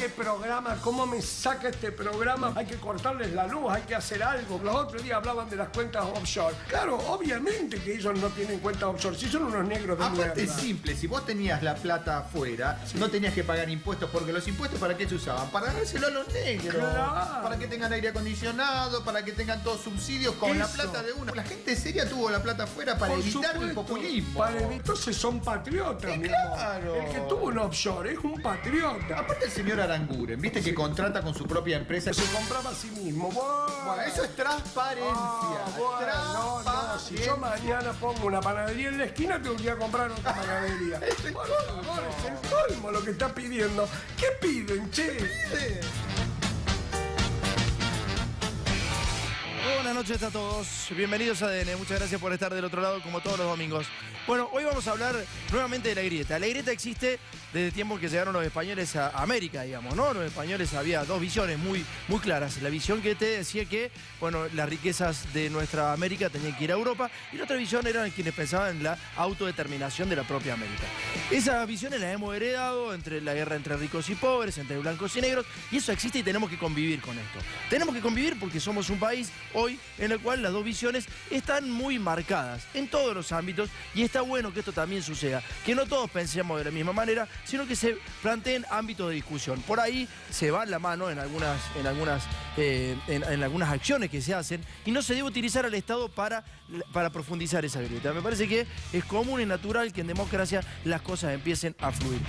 qué programa, cómo me saca este programa. Hay que cortarles la luz, hay que hacer algo. Los otros días hablaban de las cuentas offshore. Claro, obviamente que ellos no tienen cuentas offshore, si son unos negros de mierda. Aparte es simple, si vos tenías la plata afuera, no tenías que pagar impuestos, porque los impuestos ¿para qué se usaban? Para dárselo a los negros. Claro. Para que tengan aire acondicionado, para que tengan todos subsidios con la plata de uno. La gente seria tuvo la plata afuera para evitar el populismo. Para entonces son patriotas, mi claro. amor. El que tuvo un offshore es un patriota. Aparte el señor Aranguren, viste que contrata con su propia empresa. Se compraba a sí mismo. Bueno, eso es transparencia. No, si yo mañana pongo una panadería en la esquina, tengo que ir a comprar otra panadería. Por favor, es el colmo lo que está pidiendo. ¿Qué piden, che? Buenas noches a todos, bienvenidos a ADN, muchas gracias por estar del otro lado como todos los domingos. Bueno, hoy vamos a hablar nuevamente de la grieta. La grieta existe desde el tiempo que llegaron los españoles a América, digamos, ¿no? Los españoles había dos visiones muy claras. La visión que te decía que, bueno, las riquezas de nuestra América tenían que ir a Europa, y la otra visión eran quienes pensaban en la autodeterminación de la propia América. Esas visiones las hemos heredado entre la guerra entre ricos y pobres, entre blancos y negros, y eso existe y tenemos que convivir con esto. Tenemos que convivir porque somos un país hoy en el cual las dos visiones están muy marcadas en todos los ámbitos, y está bueno que esto también suceda, que no todos pensemos de la misma manera, sino que se planteen ámbitos de discusión. Por ahí se va la mano en algunas acciones que se hacen, y no se debe utilizar al Estado para profundizar esa grieta. Me parece que es común y natural que en democracia las cosas empiecen a fluir.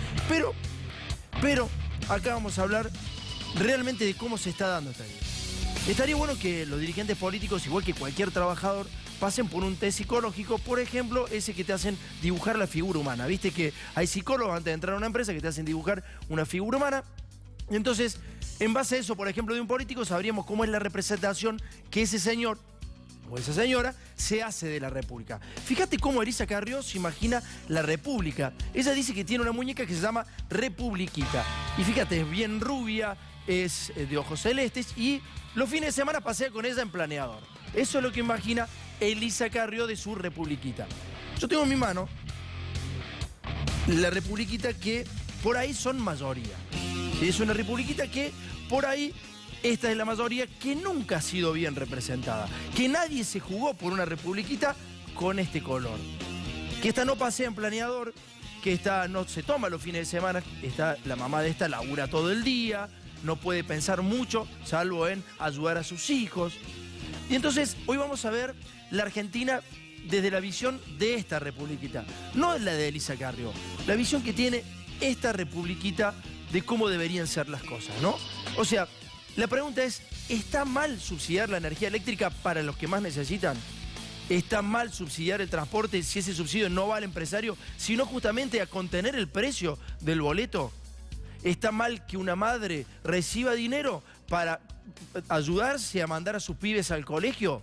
Pero acá vamos a hablar realmente de cómo se está dando esta grieta. Estaría bueno que los dirigentes políticos, igual que cualquier trabajador, pasen por un test psicológico, por ejemplo, ese que te hacen dibujar la figura humana. Viste que hay psicólogos antes de entrar a una empresa que te hacen dibujar una figura humana. Y entonces, en base a eso, por ejemplo, de un político, sabríamos cómo es la representación que ese señor o esa señora se hace de la República. Fíjate cómo Elisa Carrió se imagina la República. Ella dice que tiene una muñeca que se llama Republiquita. Y fíjate, es bien rubia, es de ojos celestes, y los fines de semana pasea con ella en planeador. Eso es lo que imagina Elisa Carrió de su Republiquita. Yo tengo en mi mano la Republiquita que por ahí son mayoría. Es una Republiquita que por ahí esta es la mayoría, que nunca ha sido bien representada. Que nadie se jugó por una Republiquita con este color. Que esta no pasea en planeador, que esta no se toma los fines de semana, la mamá de esta labura todo el día, no puede pensar mucho, salvo en ayudar a sus hijos. Y entonces hoy vamos a ver la Argentina desde la visión de esta Republiquita, no la de Elisa Carrió, la visión que tiene esta Republiquita de cómo deberían ser las cosas, ¿no? O sea, la pregunta es, ¿está mal subsidiar la energía eléctrica para los que más necesitan? ¿Está mal subsidiar el transporte si ese subsidio no va al empresario, sino justamente a contener el precio del boleto? ¿Está mal que una madre reciba dinero para ayudarse a mandar a sus pibes al colegio?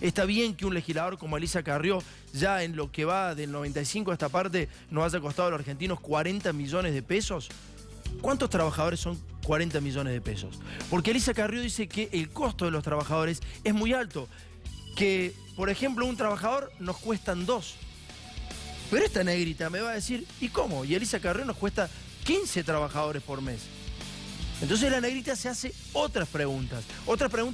¿Está bien que un legislador como Elisa Carrió, ya en lo que va del 95 a esta parte, nos haya costado a los argentinos 40 millones de pesos? ¿Cuántos trabajadores son 40 millones de pesos? Porque Elisa Carrió dice que el costo de los trabajadores es muy alto. Que, por ejemplo, un trabajador nos cuestan 2. Pero esta negrita me va a decir, ¿y cómo? Y Elisa Carrió nos cuesta 15 trabajadores por mes. Entonces la negrita se hace otras preguntas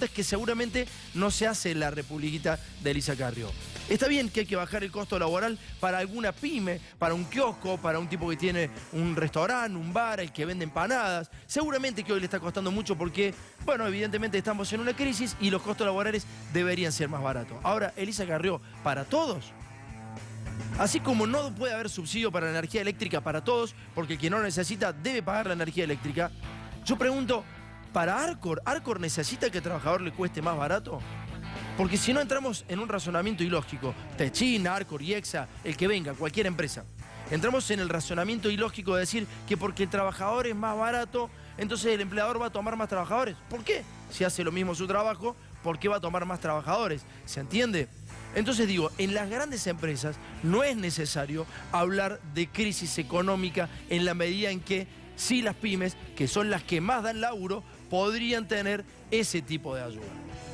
que seguramente no se hace la Republiquita de Elisa Carrió. Está bien que hay que bajar el costo laboral para alguna pyme, para un kiosco, para un tipo que tiene un restaurante, un bar, el que vende empanadas. Seguramente que hoy le está costando mucho porque, bueno, evidentemente estamos en una crisis y los costos laborales deberían ser más baratos. Ahora, Elisa Carrió, ¿para todos? Así como no puede haber subsidio para la energía eléctrica para todos, porque quien no necesita debe pagar la energía eléctrica, yo pregunto, ¿para Arcor necesita que al trabajador le cueste más barato? Porque si no entramos en un razonamiento ilógico, Techin, Arcor, IEXA, el que venga, cualquier empresa, entramos en el razonamiento ilógico de decir que porque el trabajador es más barato, entonces el empleador va a tomar más trabajadores. ¿Por qué? Si hace lo mismo su trabajo, ¿por qué va a tomar más trabajadores? ¿Se entiende? Entonces digo, en las grandes empresas no es necesario hablar de crisis económica en la medida en que sí las pymes, que son las que más dan laburo, podrían tener ese tipo de ayuda.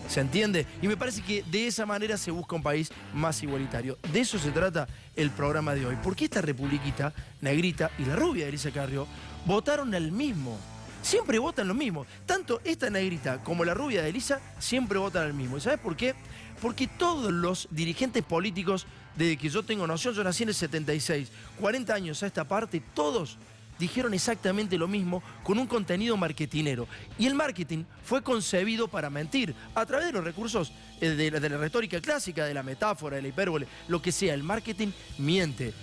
¿Se entiende? Y me parece que de esa manera se busca un país más igualitario. De eso se trata el programa de hoy. Porque esta Republiquita, negrita y la rubia de Elisa Carrió votaron al mismo. siempre votan lo mismo. Tanto esta negrita como la rubia de Elisa siempre votan al mismo. ¿Y sabes por qué? Porque todos los dirigentes políticos, desde que yo tengo noción, yo nací en el 76, 40 años a esta parte, todos dijeron exactamente lo mismo con un contenido marketinero. Y el marketing fue concebido para mentir a través de los recursos de la retórica clásica, de la metáfora, de la hipérbole, lo que sea. El marketing miente.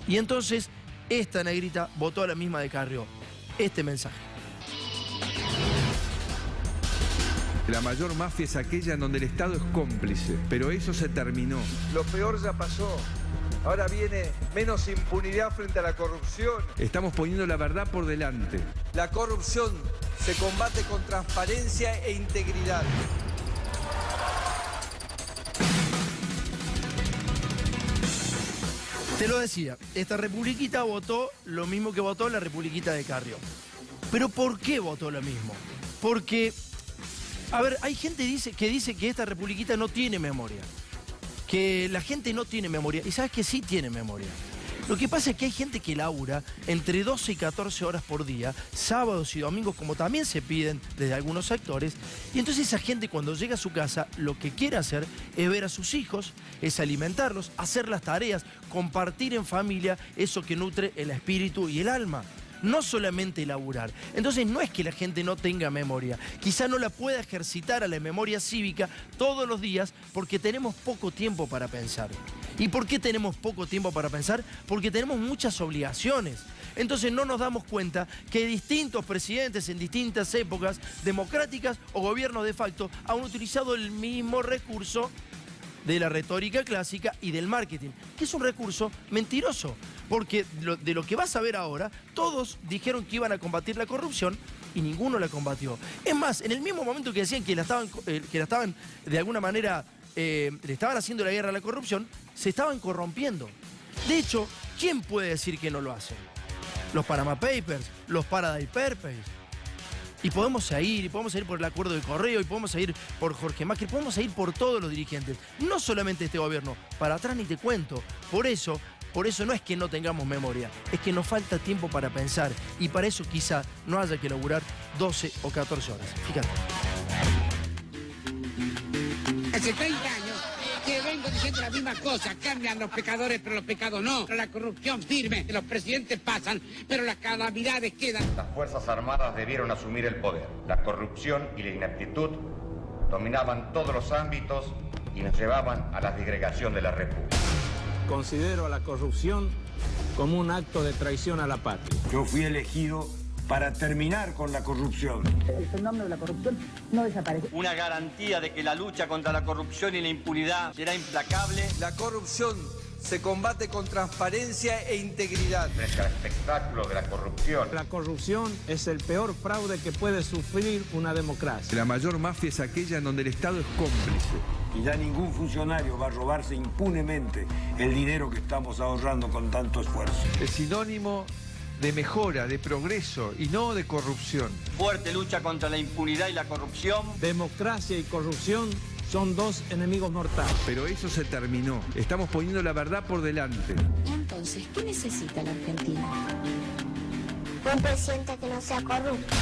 Y entonces esta negrita votó a la misma de Carrió. Este mensaje. La mayor mafia es aquella en donde el Estado es cómplice, pero eso se terminó. Lo peor ya pasó. Ahora viene menos impunidad frente a la corrupción. Estamos poniendo la verdad por delante. La corrupción se combate con transparencia e integridad. Te lo decía, esta republiquita votó lo mismo que votó la republiquita de Carrió. ¿Pero por qué votó lo mismo? Porque, a ver, hay gente que dice que esta republiquita no tiene memoria. Que la gente no tiene memoria. Y sabes que sí tiene memoria. Lo que pasa es que hay gente que labura entre 12 y 14 horas por día, sábados y domingos, como también se piden desde algunos sectores. Y entonces esa gente cuando llega a su casa, lo que quiere hacer es ver a sus hijos, es alimentarlos, hacer las tareas, compartir en familia eso que nutre el espíritu y el alma. No solamente laburar. Entonces no es que la gente no tenga memoria. Quizá no la pueda ejercitar a la memoria cívica todos los días porque tenemos poco tiempo para pensar. ¿Y por qué tenemos poco tiempo para pensar? Porque tenemos muchas obligaciones. Entonces no nos damos cuenta que distintos presidentes en distintas épocas democráticas o gobiernos de facto han utilizado el mismo recurso de la retórica clásica y del marketing, que es un recurso mentiroso, porque de lo que vas a ver ahora, todos dijeron que iban a combatir la corrupción y ninguno la combatió. Es más, en el mismo momento que decían que la estaban de alguna manera, le estaban haciendo la guerra a la corrupción, se estaban corrompiendo. De hecho, ¿quién puede decir que no lo hacen? Los Panama Papers, los Paradise Papers. Y podemos ir por el acuerdo de Correo, y podemos ir por Jorge Macri, podemos ir por todos los dirigentes. No solamente este gobierno, para atrás ni te cuento. Por eso no es que no tengamos memoria, es que nos falta tiempo para pensar. Y para eso quizá no haya que laburar 12 o 14 horas. Fíjate. Hace 30 años que vengo diciendo la misma cosa. Cambian los pecadores, pero los pecados no. La corrupción firme. Los presidentes pasan, pero las calamidades quedan. Las Fuerzas Armadas debieron asumir el poder. La corrupción y la ineptitud dominaban todos los ámbitos y nos llevaban a la disgregación de la República. Considero a la corrupción como un acto de traición a la patria. Yo fui elegido para terminar con la corrupción. El fenómeno de la corrupción no desaparece. Una garantía de que la lucha contra la corrupción y la impunidad será implacable. La corrupción se combate con transparencia e integridad. Frente al espectáculo de la corrupción. La corrupción es el peor fraude que puede sufrir una democracia. La mayor mafia es aquella en donde el Estado es cómplice. Y ya ningún funcionario va a robarse impunemente el dinero que estamos ahorrando con tanto esfuerzo. Es sinónimo de mejora, de progreso y no de corrupción. Fuerte lucha contra la impunidad y la corrupción. Democracia y corrupción son dos enemigos mortales. Pero eso se terminó. Estamos poniendo la verdad por delante. Entonces, ¿qué necesita la Argentina? Un presidente que no sea corrupto.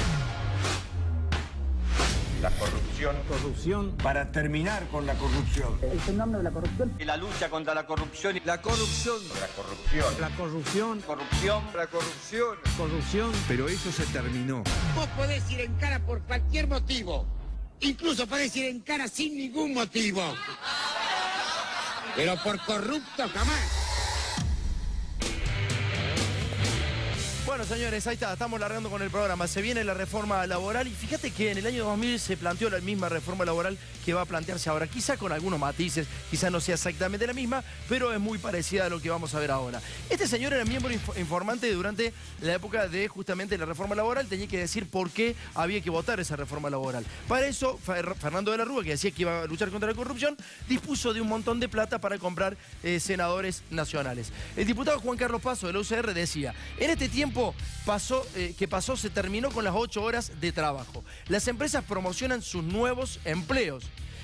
La corrupción. Corrupción. Para terminar con la corrupción. El fenómeno de la corrupción. Y la lucha contra la corrupción. La corrupción. La corrupción. La corrupción. Corrupción. La corrupción. Corrupción. Pero eso se terminó. Vos podés ir en cara por cualquier motivo. Incluso podés ir en cara sin ningún motivo. Pero por corrupto jamás. Bueno, señores, ahí está, estamos largando con el programa. Se viene la reforma laboral y fíjate que en el año 2000 se planteó la misma reforma laboral que va a plantearse ahora. Quizá con algunos matices, quizá no sea exactamente la misma, pero es muy parecida a lo que vamos a ver ahora. Este señor era miembro informante durante la época de justamente la reforma laboral. Tenía que decir por qué había que votar esa reforma laboral. Para eso, Fernando de la Rúa, que decía que iba a luchar contra la corrupción, dispuso de un montón de plata para comprar senadores nacionales. El diputado Juan Carlos Paso de la UCR decía, en este tiempo se terminó con las 8 horas de trabajo. Las empresas promocionan sus nuevos empleos.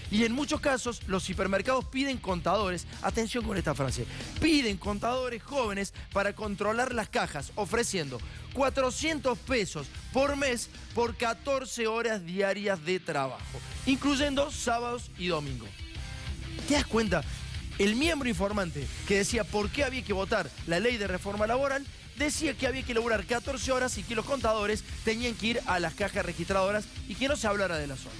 Y en muchos casos los hipermercados piden contadores, atención con esta frase, piden contadores jóvenes para controlar las cajas, ofreciendo 400 pesos por mes por 14 horas diarias de trabajo, incluyendo sábados y domingos. ¿Te das cuenta? El miembro informante que decía por qué había que votar la ley de reforma laboral decía que había que laburar 14 horas y que los contadores tenían que ir a las cajas registradoras y que no se hablara de las horas.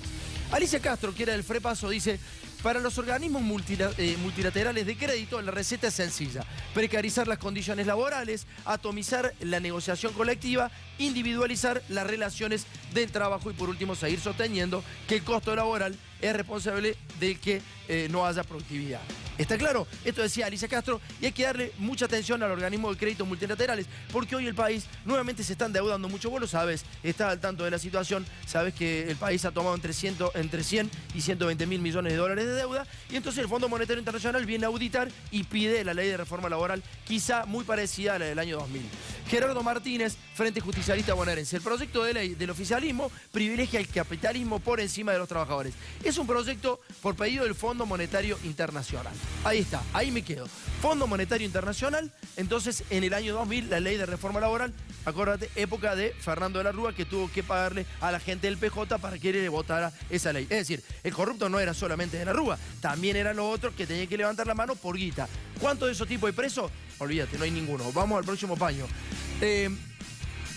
Alicia Castro, que era del Frepaso, dice: para los organismos multilaterales de crédito, la receta es sencilla: precarizar las condiciones laborales, atomizar la negociación colectiva, individualizar las relaciones del trabajo y, por último, seguir sosteniendo que el costo laboral es responsable de que no haya productividad. ¿Está claro? Esto decía Alicia Castro, y hay que darle mucha atención al organismo de créditos multilaterales, porque hoy el país nuevamente se está endeudando mucho. Vos lo sabes, estás al tanto de la situación, sabes que el país ha tomado entre 100 y 120 mil millones de dólares de deuda, y entonces el Fondo Monetario Internacional viene a auditar y pide la ley de reforma laboral, quizá muy parecida a la del año 2000. Gerardo Martínez, Frente Justicialista Bonaerense: el proyecto de ley del oficialismo privilegia el capitalismo por encima de los trabajadores. Es un proyecto por pedido del Fondo Monetario Internacional. Ahí está, ahí me quedo. Fondo Monetario Internacional, entonces en el año 2000 la ley de reforma laboral, acuérdate, época de Fernando de la Rúa, que tuvo que pagarle a la gente del PJ para que le votara esa ley. Es decir, el corrupto no era solamente de la Rúa, también eran los otros que tenían que levantar la mano por guita. ¿Cuántos de esos tipos hay presos? Olvídate, no hay ninguno. Vamos al próximo paño.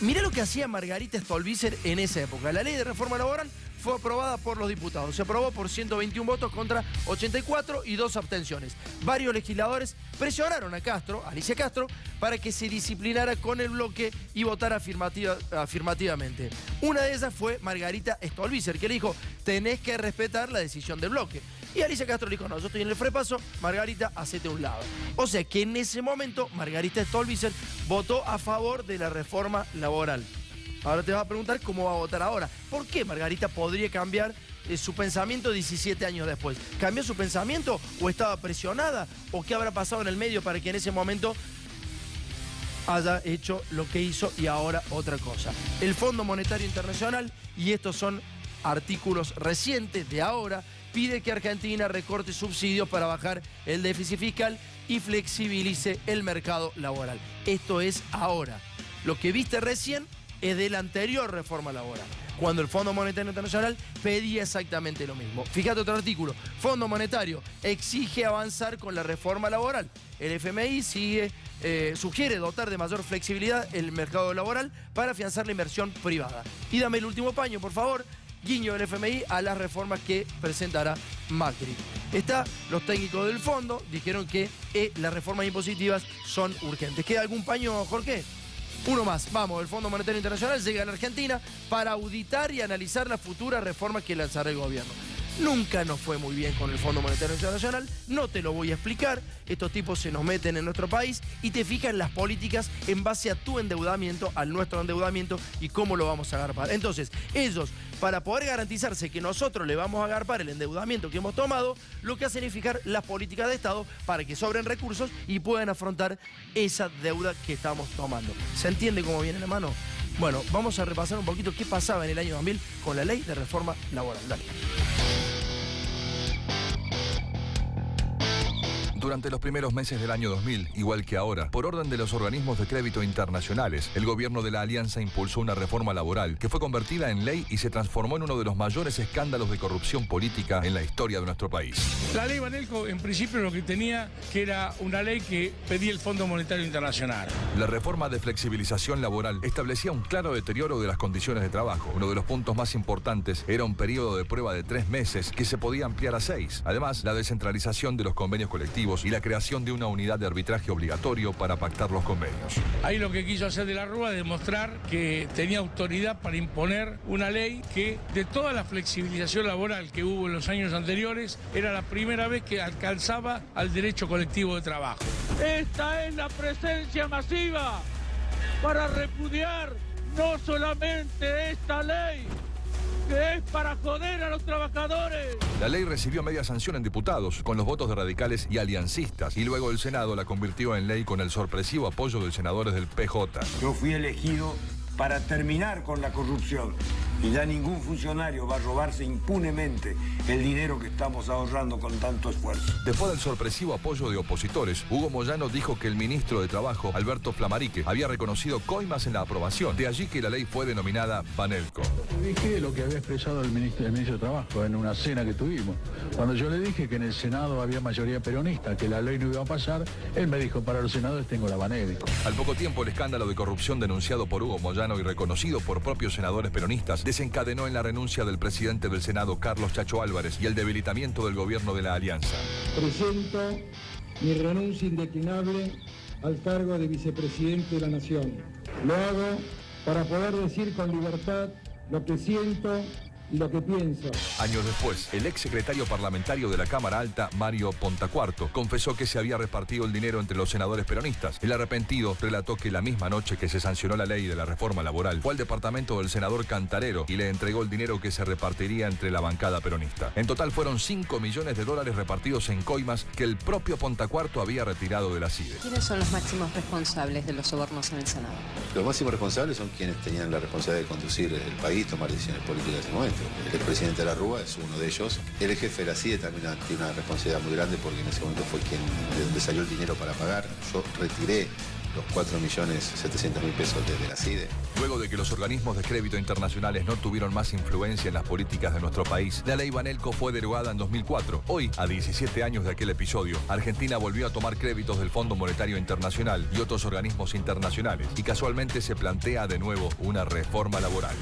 Mirá lo que hacía Margarita Stolbizer en esa época. La ley de reforma laboral fue aprobada por los diputados. Se aprobó por 121 votos contra 84 y 2 abstenciones. Varios legisladores presionaron a Castro, Alicia Castro, para que se disciplinara con el bloque y votara afirmativamente. Una de ellas fue Margarita Stolbizer, que le dijo: tenés que respetar la decisión del bloque. Y Alicia Castro le dijo: no, yo estoy en el Frepaso, Margarita, hacete a un lado. O sea que en ese momento Margarita Stolbizer votó a favor de la reforma laboral. Ahora te vas a preguntar cómo va a votar ahora. ¿Por qué Margarita podría cambiar su pensamiento 17 años después? ¿Cambió su pensamiento o estaba presionada? ¿O qué habrá pasado en el medio para que en ese momento haya hecho lo que hizo y ahora otra cosa? El Fondo Monetario Internacional, y estos son artículos recientes de ahora, pide que Argentina recorte subsidios para bajar el déficit fiscal y flexibilice el mercado laboral. Esto es ahora. Lo que viste recién es de la anterior reforma laboral, cuando el Fondo Monetario Internacional pedía exactamente lo mismo. Fíjate otro artículo: Fondo Monetario exige avanzar con la reforma laboral. El FMI sugiere dotar de mayor flexibilidad el mercado laboral para afianzar la inversión privada. Y dame el último paño, por favor. Guiño del FMI a las reformas que presentará Macri. Los técnicos del fondo dijeron que las reformas impositivas son urgentes. ¿Queda algún paño, Jorge? Uno más. Vamos, el Fondo Monetario Internacional llega a la Argentina para auditar y analizar las futuras reformas que lanzará el gobierno. Nunca nos fue muy bien con el Fondo Monetario Internacional, no te lo voy a explicar. Estos tipos se nos meten en nuestro país y te fijan las políticas en base a tu endeudamiento, al nuestro endeudamiento y cómo lo vamos a agarpar. Entonces, ellos, para poder garantizarse que nosotros le vamos a agarpar el endeudamiento que hemos tomado, lo que hacen es fijar las políticas de Estado para que sobren recursos y puedan afrontar esa deuda que estamos tomando. ¿Se entiende cómo viene la mano? Bueno, vamos a repasar un poquito qué pasaba en el año 2000 con la ley de reforma laboral. Dale. Durante los primeros meses del año 2000, igual que ahora, por orden de los organismos de crédito internacionales, el gobierno de la Alianza impulsó una reforma laboral que fue convertida en ley y se transformó en uno de los mayores escándalos de corrupción política en la historia de nuestro país. La ley Banelco, en principio, lo que tenía que era una ley que pedía el Fondo Monetario Internacional. La reforma de flexibilización laboral establecía un claro deterioro de las condiciones de trabajo. Uno de los puntos más importantes era un periodo de prueba de 3 meses que se podía ampliar a 6. Además, la descentralización de los convenios colectivos y la creación de una unidad de arbitraje obligatorio para pactar los convenios. Ahí lo que quiso hacer de la Rúa es demostrar que tenía autoridad para imponer una ley que, de toda la flexibilización laboral que hubo en los años anteriores, era la primera vez que alcanzaba al derecho colectivo de trabajo. Esta es la presencia masiva para repudiar no solamente esta ley, que es para joder a los trabajadores. La ley recibió media sanción en diputados, con los votos de radicales y aliancistas, y luego el Senado la convirtió en ley con el sorpresivo apoyo de senadores del PJ. Yo fui elegido para terminar con la corrupción Y ya ningún funcionario va a robarse impunemente el dinero que estamos ahorrando con tanto esfuerzo. Después del sorpresivo apoyo de opositores, Hugo Moyano dijo que el ministro de Trabajo, Alberto Flamarique, había reconocido coimas en la aprobación. De allí que la ley fue denominada Banelco. Dije lo que había expresado el ministro de Trabajo en una cena que tuvimos. Cuando yo le dije que en el Senado había mayoría peronista, que la ley no iba a pasar, él me dijo, para los senadores tengo la Banelco. Al poco tiempo, el escándalo de corrupción denunciado por Hugo Moyano y reconocido por propios senadores peronistas desencadenó en la renuncia del presidente del Senado, Carlos Chacho Álvarez, y el debilitamiento del gobierno de la Alianza. Presento mi renuncia indeclinable al cargo de vicepresidente de la Nación. Lo hago para poder decir con libertad lo que siento y lo que pienso. Años después, el ex secretario parlamentario de la Cámara Alta, Mario Pontacuarto, confesó que se había repartido el dinero entre los senadores peronistas. El arrepentido relató que la misma noche que se sancionó la ley de la reforma laboral, fue al departamento del senador Cantarero y le entregó el dinero que se repartiría entre la bancada peronista. En total fueron 5 millones de dólares repartidos en coimas que el propio Pontacuarto había retirado de la CIDE. ¿Quiénes son los máximos responsables de los sobornos en el Senado? Los máximos responsables son quienes tenían la responsabilidad de conducir el país, tomar decisiones políticas en ese momento. El expresidente de la Rúa es uno de ellos. El jefe de la CIDE también tiene una responsabilidad muy grande porque en ese momento fue de donde salió el dinero para pagar. Yo retiré los 4.700.000 pesos desde la CIDE. Luego de que los organismos de crédito internacionales no tuvieron más influencia en las políticas de nuestro país, la ley Banelco fue derogada en 2004. Hoy, a 17 años de aquel episodio, Argentina volvió a tomar créditos del Fondo Monetario Internacional y otros organismos internacionales, y casualmente se plantea de nuevo una reforma laboral.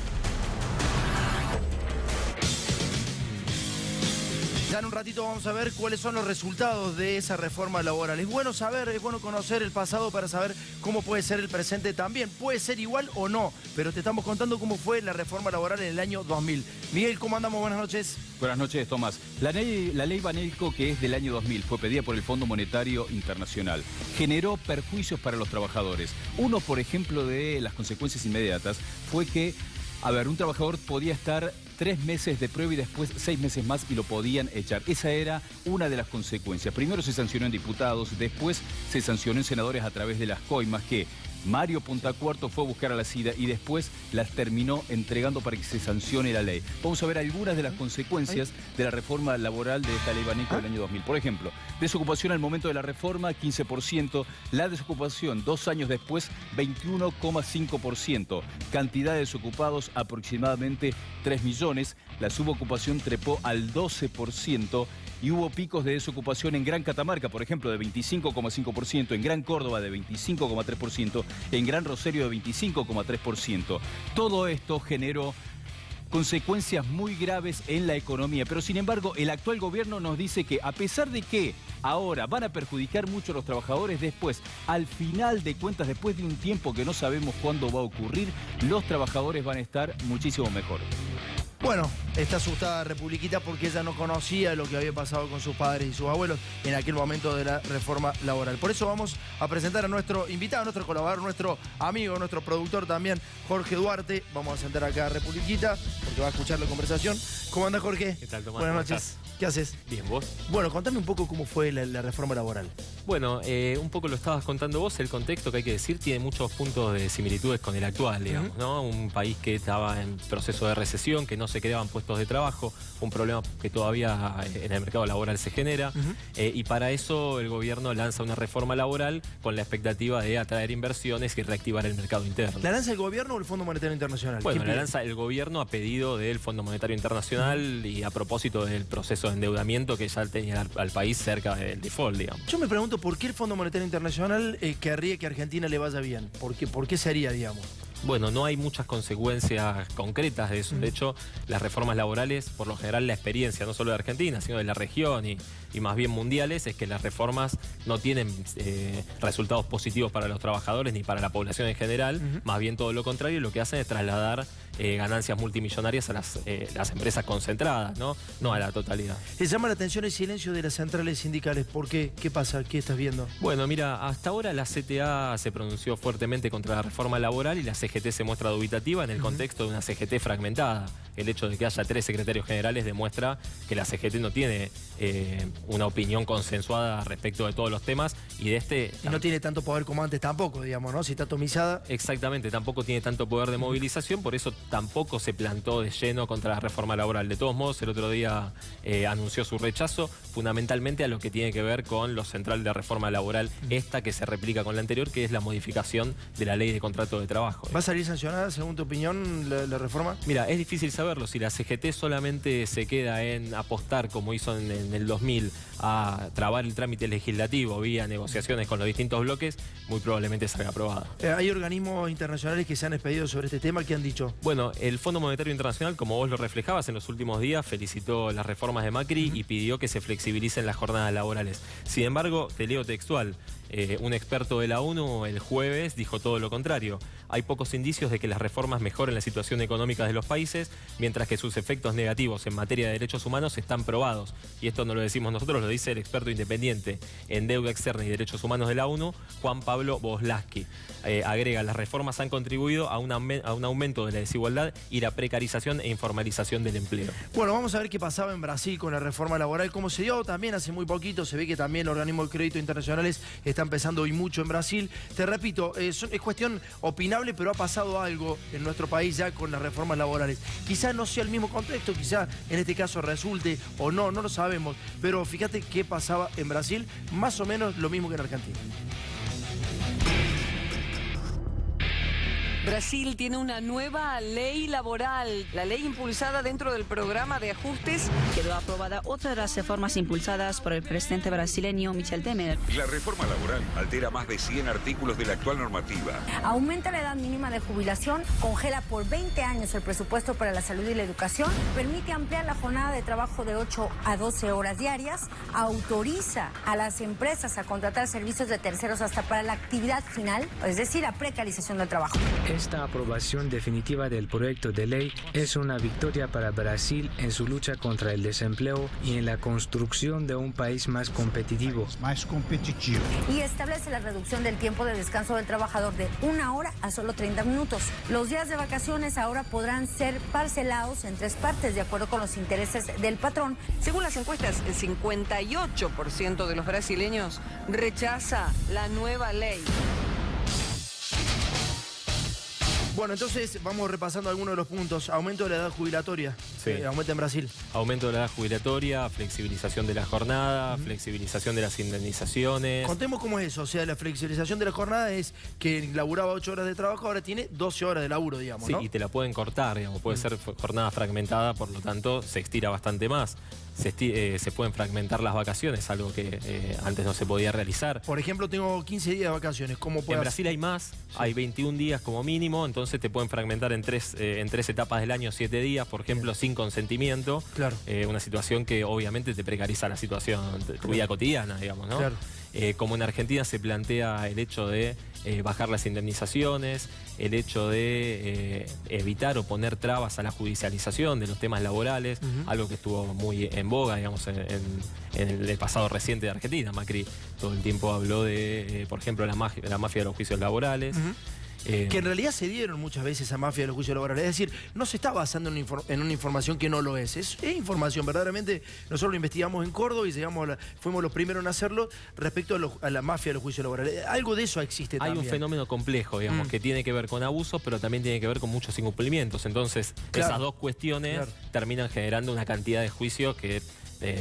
Ya en un ratito vamos a ver cuáles son los resultados de esa reforma laboral. Es bueno saber, es bueno conocer el pasado para saber cómo puede ser el presente también. Puede ser igual o no, pero te estamos contando cómo fue la reforma laboral en el año 2000. Miguel, ¿cómo andamos? Buenas noches. Buenas noches, Tomás. La ley Banelco, que es del año 2000, fue pedida por el Fondo Monetario Internacional. Generó perjuicios para los trabajadores. Uno, por ejemplo, de las consecuencias inmediatas fue que, un trabajador podía estar 3 meses de prueba y después 6 meses más y lo podían echar. Esa era una de las consecuencias. Primero se sancionó en diputados, después se sancionó en senadores a través de las coimas que Mario Pontacuarto fue a buscar a la CIDE y después las terminó entregando para que se sancione la ley. Vamos a ver algunas de las consecuencias de la reforma laboral de esta ley Banelco del año 2000. Por ejemplo, desocupación al momento de la reforma, 15%. La desocupación 2 años después, 21,5%. Cantidad de desocupados, aproximadamente 3 millones. La subocupación trepó al 12%. Y hubo picos de desocupación en Gran Catamarca, por ejemplo, de 25,5%, en Gran Córdoba de 25,3%, en Gran Rosario de 25,3%. Todo esto generó consecuencias muy graves en la economía, pero sin embargo el actual gobierno nos dice que a pesar de que ahora van a perjudicar mucho a los trabajadores, después, al final de cuentas, después de un tiempo que no sabemos cuándo va a ocurrir, los trabajadores van a estar muchísimo mejor. Bueno, está asustada Republiquita porque ella no conocía lo que había pasado con sus padres y sus abuelos en aquel momento de la reforma laboral. Por eso vamos a presentar a nuestro invitado, a nuestro colaborador, nuestro amigo, nuestro productor también, Jorge Duarte. Vamos a sentar acá a Republiquita porque va a escuchar la conversación. ¿Cómo anda, Jorge? ¿Qué tal, Tomás? Buenas noches. ¿Qué haces? Bien, ¿vos? Bueno, contame un poco cómo fue la reforma laboral. Bueno, un poco lo estabas contando vos, el contexto que hay que decir tiene muchos puntos de similitudes con el actual, digamos, ¿no? Un país que estaba en proceso de recesión, que no se creaban puestos de trabajo, un problema que todavía en el mercado laboral se genera, y para eso el gobierno lanza una reforma laboral con la expectativa de atraer inversiones y reactivar el mercado interno. ¿La lanza el gobierno o el Fondo Monetario Internacional? Bueno, la lanza el gobierno a pedido del Fondo Monetario Internacional y a propósito del proceso de endeudamiento que ya tenía al país cerca del default, digamos. Yo me pregunto por qué el Fondo Monetario Internacional querría que a Argentina le vaya bien. ¿Por qué sería, digamos? Bueno, no hay muchas consecuencias concretas de eso. De hecho, las reformas laborales, por lo general, la experiencia no solo de Argentina, sino de la región y más bien mundiales, es que las reformas no tienen resultados positivos para los trabajadores ni para la población en general. Más bien todo lo contrario, lo que hacen es trasladar ganancias multimillonarias a las empresas concentradas, no a la totalidad. ¿Te llama la atención el silencio de las centrales sindicales? ¿Por qué? ¿Qué pasa? ¿Qué estás viendo? Bueno, mira, hasta ahora la CTA se pronunció fuertemente contra la reforma laboral y la CGT CGT se muestra dubitativa en el contexto de una CGT fragmentada. El hecho de que haya 3 secretarios generales demuestra que la CGT no tiene una opinión consensuada respecto de todos los temas y de este... Y no tiene tanto poder como antes tampoco, digamos, ¿no? Si está atomizada. Exactamente, tampoco tiene tanto poder de movilización, por eso tampoco se plantó de lleno contra la reforma laboral. De todos modos, el otro día anunció su rechazo fundamentalmente a lo que tiene que ver con lo central de la reforma laboral, esta que se replica con la anterior, que es la modificación de la ley de contrato de trabajo. ¿Va a salir sancionada, según tu opinión, la reforma? Mira, es difícil saberlo. Si la CGT solamente se queda en apostar, como hizo en el 2000, a trabar el trámite legislativo vía negociaciones con los distintos bloques, muy probablemente salga aprobada. ¿Hay organismos internacionales que se han expedido sobre este tema? ¿Qué han dicho? Bueno, el Fondo Monetario Internacional, como vos lo reflejabas en los últimos días, felicitó las reformas de Macri y pidió que se flexibilicen las jornadas laborales. Sin embargo, te leo textual, un experto de la ONU el jueves dijo todo lo contrario. Hay pocos indicios de que las reformas mejoren la situación económica de los países, mientras que sus efectos negativos en materia de derechos humanos están probados. Y esto no lo decimos nosotros, lo dice el experto independiente en deuda externa y derechos humanos de la ONU, Juan Pablo Boslaski. Agrega, las reformas han contribuido a un aumento de la desigualdad y la precarización e informalización del empleo. Bueno, vamos a ver qué pasaba en Brasil con la reforma laboral, cómo se dio también hace muy poquito. Se ve que también los organismos de crédito internacionales están empezando hoy mucho en Brasil. Te repito, es cuestión opinable, pero ha pasado algo en nuestro país ya con las reformas laborales. Quizá no sea el mismo contexto, quizá en este caso resulte o no lo sabemos, pero fíjate qué pasaba en Brasil, más o menos lo mismo que en Argentina. Brasil tiene una nueva ley laboral. La ley impulsada dentro del programa de ajustes quedó aprobada. Otra de las reformas impulsadas por el presidente brasileño Michel Temer. La reforma laboral altera más de 100 artículos de la actual normativa. Aumenta la edad mínima de jubilación, congela por 20 años el presupuesto para la salud y la educación, permite ampliar la jornada de trabajo de 8 a 12 horas diarias, autoriza a las empresas a contratar servicios de terceros hasta para la actividad final, es decir, la precarización del trabajo. Esta aprobación definitiva del proyecto de ley es una victoria para Brasil en su lucha contra el desempleo y en la construcción de un país más competitivo. Y establece la reducción del tiempo de descanso del trabajador de 1 hora a solo 30 minutos. Los días de vacaciones ahora podrán ser parcelados en 3 partes de acuerdo con los intereses del patrón. Según las encuestas, el 58% de los brasileños rechaza la nueva ley. Bueno, entonces vamos repasando algunos de los puntos. Aumento de la edad jubilatoria. Sí. Aumenta en Brasil. Aumento de la edad jubilatoria, flexibilización de la jornada, flexibilización de las indemnizaciones. Contemos cómo es eso. O sea, la flexibilización de la jornada es que laburaba 8 horas de trabajo, ahora tiene 12 horas de laburo, digamos, sí, ¿no? Y te la pueden cortar, digamos. Puede ser jornada fragmentada, por lo tanto, se estira bastante más. Se pueden fragmentar las vacaciones, algo que antes no se podía realizar. Por ejemplo, tengo 15 días de vacaciones. ¿Cómo puedo? En Brasil hay más, hay 21 días como mínimo, entonces te pueden fragmentar en tres etapas del año, 7 días, por ejemplo, sin consentimiento. Claro. Una situación que obviamente te precariza la situación, tu vida cotidiana, digamos, ¿no? Claro. Como en Argentina se plantea el hecho de bajar las indemnizaciones, el hecho de evitar o poner trabas a la judicialización de los temas laborales, algo que estuvo muy en boga, digamos, en el pasado reciente de Argentina. Macri todo el tiempo habló de, por ejemplo, la mafia de los juicios laborales. Que en realidad se dieron muchas veces a mafia de los juicios laborales. Es decir, no se está basando en una información que no lo es. Es información, verdaderamente. Nosotros lo investigamos en Córdoba y fuimos los primeros en hacerlo respecto a la mafia de los juicios laborales. Algo de eso existe también. Hay un fenómeno complejo, digamos, que tiene que ver con abusos, pero también tiene que ver con muchos incumplimientos. Entonces, esas dos cuestiones terminan generando una cantidad de juicios que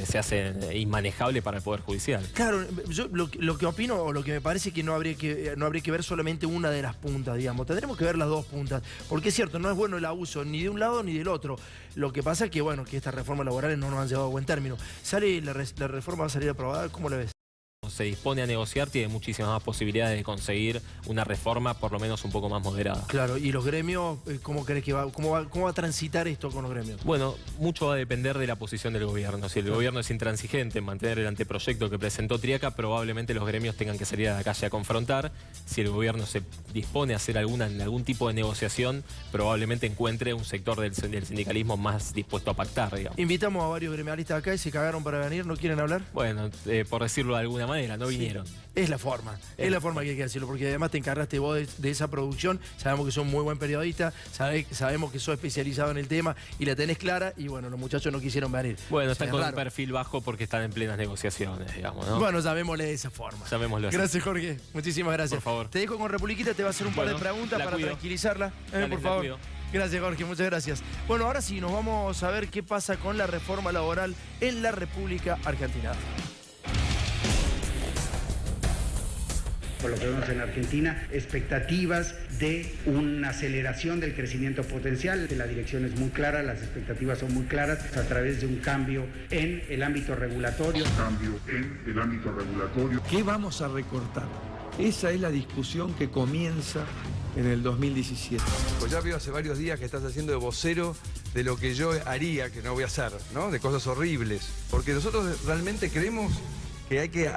se hace inmanejable para el Poder Judicial. Claro, yo lo que opino, o lo que me parece que no habría que ver solamente una de las puntas, digamos. Tendremos que ver las dos puntas. Porque es cierto, no es bueno el abuso ni de un lado ni del otro. Lo que pasa es que, bueno, que estas reformas laborales no nos han llevado a buen término. La reforma va a salir aprobada, ¿cómo la ves? Se dispone a negociar, tiene muchísimas más posibilidades de conseguir una reforma por lo menos un poco más moderada. Claro, ¿y los gremios, cómo crees que cómo va a transitar esto con los gremios? Bueno, mucho va a depender de la posición del gobierno. Si el gobierno es intransigente en mantener el anteproyecto que presentó Triaca, probablemente los gremios tengan que salir a la calle a confrontar. Si el gobierno se dispone a hacer algún tipo de negociación, probablemente encuentre un sector del sindicalismo más dispuesto a pactar, digamos. Invitamos a varios gremialistas acá y se cagaron para venir, ¿no quieren hablar? Bueno, por decirlo de alguna manera, manera, no vinieron. Es la forma que hay que decirlo, porque además te encargaste vos de esa producción, sabemos que sos un muy buen periodista, sabemos que sos especializado en el tema y la tenés clara, y bueno, los muchachos no quisieron venir. Bueno, están con un perfil bajo porque están en plenas negociaciones, digamos, ¿no? Bueno, llamémosle de esa forma. Llamémoslo así. Gracias, Jorge. Muchísimas gracias. Por favor. Te dejo con Republiquita, te va a hacer un par de preguntas para tranquilizarla. Dale, por favor. Gracias, Jorge, muchas gracias. Bueno, ahora sí, nos vamos a ver qué pasa con la reforma laboral en la República Argentina. Por lo que vemos en Argentina, expectativas de una aceleración del crecimiento potencial. La dirección es muy clara, las expectativas son muy claras a través de un cambio en el ámbito regulatorio. ¿Qué vamos a recortar? Esa es la discusión que comienza en el 2017. Pues ya veo hace varios días que estás haciendo de vocero de lo que yo haría, que no voy a hacer, ¿no? De cosas horribles. Porque nosotros realmente creemos que hay que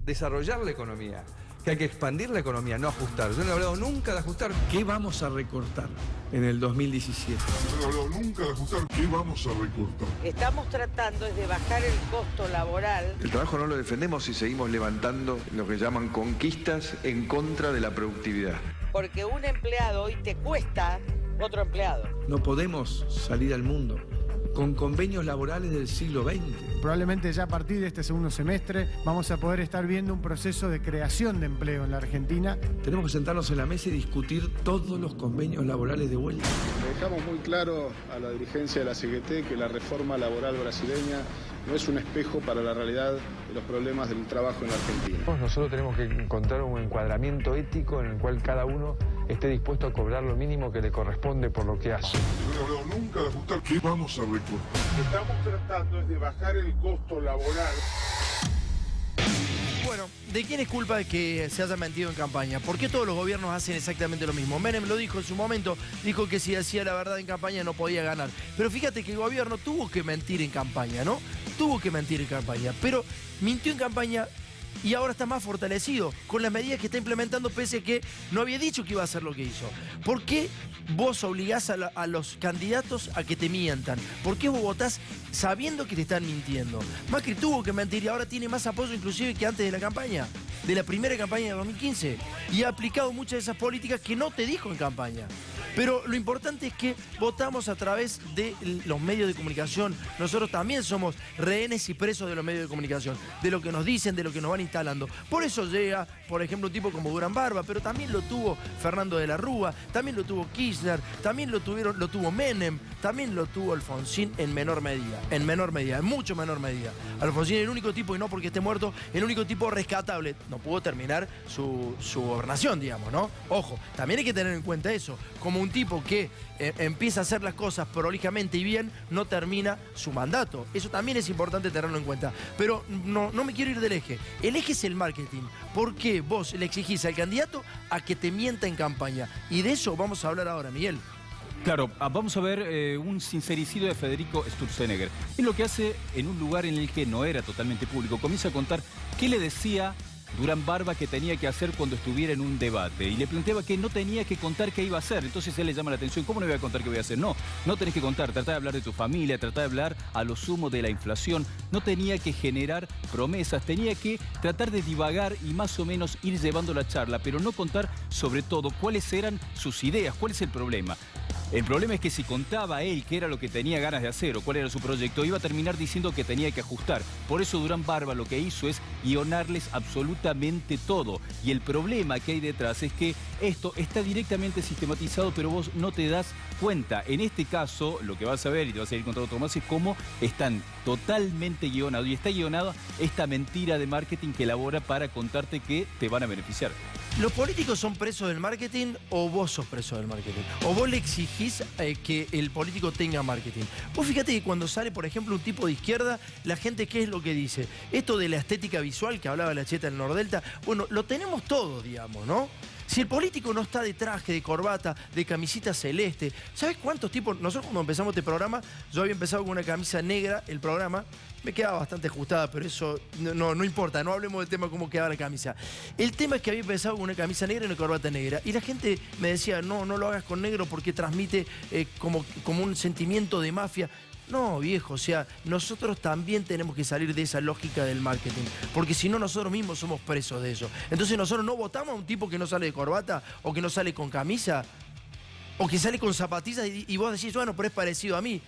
desarrollar la economía, que hay que expandir la economía, no ajustar. Yo no he hablado nunca de ajustar. ¿Qué vamos a recortar en el 2017? Yo no he hablado nunca de ajustar. ¿Qué vamos a recortar? Estamos tratando de bajar el costo laboral. El trabajo no lo defendemos si seguimos levantando lo que llaman conquistas en contra de la productividad. Porque un empleado hoy te cuesta otro empleado. No podemos salir al mundo con convenios laborales del siglo XX. Probablemente ya a partir de este segundo semestre vamos a poder estar viendo un proceso de creación de empleo en la Argentina. Tenemos que sentarnos en la mesa y discutir todos los convenios laborales de vuelta. Le dejamos muy claro a la dirigencia de la CGT que la reforma laboral brasileña no es un espejo para la realidad de los problemas del trabajo en la Argentina. Nosotros tenemos que encontrar un encuadramiento ético en el cual cada uno esté dispuesto a cobrar lo mínimo que le corresponde por lo que hace. Yo no he hablado nunca de ajustar. ¿Qué vamos a recortar? Lo que estamos tratando es de bajar el costo laboral. Bueno, ¿de quién es culpa de que se haya mentido en campaña? ¿Por qué todos los gobiernos hacen exactamente lo mismo? Menem lo dijo en su momento, dijo que si decía la verdad en campaña no podía ganar. Pero fíjate que el gobierno tuvo que mentir en campaña, ¿no? Tuvo que mentir en campaña, pero mintió en campaña y ahora está más fortalecido con las medidas que está implementando, pese a que no había dicho que iba a hacer lo que hizo. ¿Por qué vos obligás a los candidatos a que te mientan? ¿Por qué vos votás sabiendo que te están mintiendo? Macri tuvo que mentir y ahora tiene más apoyo inclusive que antes de la campaña, de la primera campaña de 2015. Y ha aplicado muchas de esas políticas que no te dijo en campaña. Pero lo importante es que votamos a través de los medios de comunicación. Nosotros también somos rehenes y presos de los medios de comunicación, de lo que nos dicen, de lo que nos van instalando. Por eso llega, por ejemplo, un tipo como Durán Barba, pero también lo tuvo Fernando de la Rúa, también lo tuvo Kirchner, también lo tuvo Menem, también lo tuvo Alfonsín en menor medida, en mucho menor medida. Alfonsín es el único tipo, y no porque esté muerto, el único tipo rescatable. No pudo terminar su gobernación, digamos, ¿no? Ojo, también hay que tener en cuenta eso. Como un tipo que empieza a hacer las cosas prolijamente y bien, no termina su mandato. Eso también es importante tenerlo en cuenta. Pero no me quiero ir del eje. El eje es el marketing. ¿Por qué vos le exigís al candidato a que te mienta en campaña? Y de eso vamos a hablar ahora, Miguel. Claro, vamos a ver un sincericidio de Federico Sturzenegger. Es lo que hace en un lugar en el que no era totalmente público. Comienza a contar qué le decía Durán Barba que tenía que hacer cuando estuviera en un debate. Y le planteaba que no tenía que contar qué iba a hacer. Entonces él le llama la atención. ¿Cómo no voy a contar qué voy a hacer? No tenés que contar. Tratá de hablar de tu familia, tratá de hablar a lo sumo de la inflación. No tenía que generar promesas. Tenía que tratar de divagar y más o menos ir llevando la charla, pero no contar sobre todo cuáles eran sus ideas, cuál es el problema. El problema es que si contaba él qué era lo que tenía ganas de hacer o cuál era su proyecto, iba a terminar diciendo que tenía que ajustar. Por eso Durán Barba lo que hizo es guionarles absolutamente todo. Y el problema que hay detrás es que esto está directamente sistematizado, pero vos no te das cuenta. En este caso, lo que vas a ver, y te vas a ir contando otro más, es cómo están totalmente guionados. Y está guionada esta mentira de marketing que elabora para contarte que te van a beneficiar. ¿Los políticos son presos del marketing o vos sos preso del marketing? ¿O vos le exigís que el político tenga marketing? Vos fíjate que cuando sale, por ejemplo, un tipo de izquierda, la gente, ¿qué es lo que dice? Esto de la estética visual que hablaba la Cheta del Nordelta, bueno, lo tenemos todo, digamos, ¿no? Si el político no está de traje, de corbata, de camisita celeste, ¿sabes cuántos tipos? Nosotros cuando empezamos este programa, yo había empezado con una camisa negra, el programa, me quedaba bastante ajustada, pero eso no importa, no hablemos del tema cómo quedaba la camisa. El tema es que había empezado con una camisa negra y una corbata negra, y la gente me decía, no lo hagas con negro porque transmite como un sentimiento de mafia. No, viejo, o sea, nosotros también tenemos que salir de esa lógica del marketing, porque si no nosotros mismos somos presos de eso. Entonces nosotros no votamos a un tipo que no sale de corbata, o que no sale con camisa, o que sale con zapatillas y vos decís, bueno, pero es parecido a mí.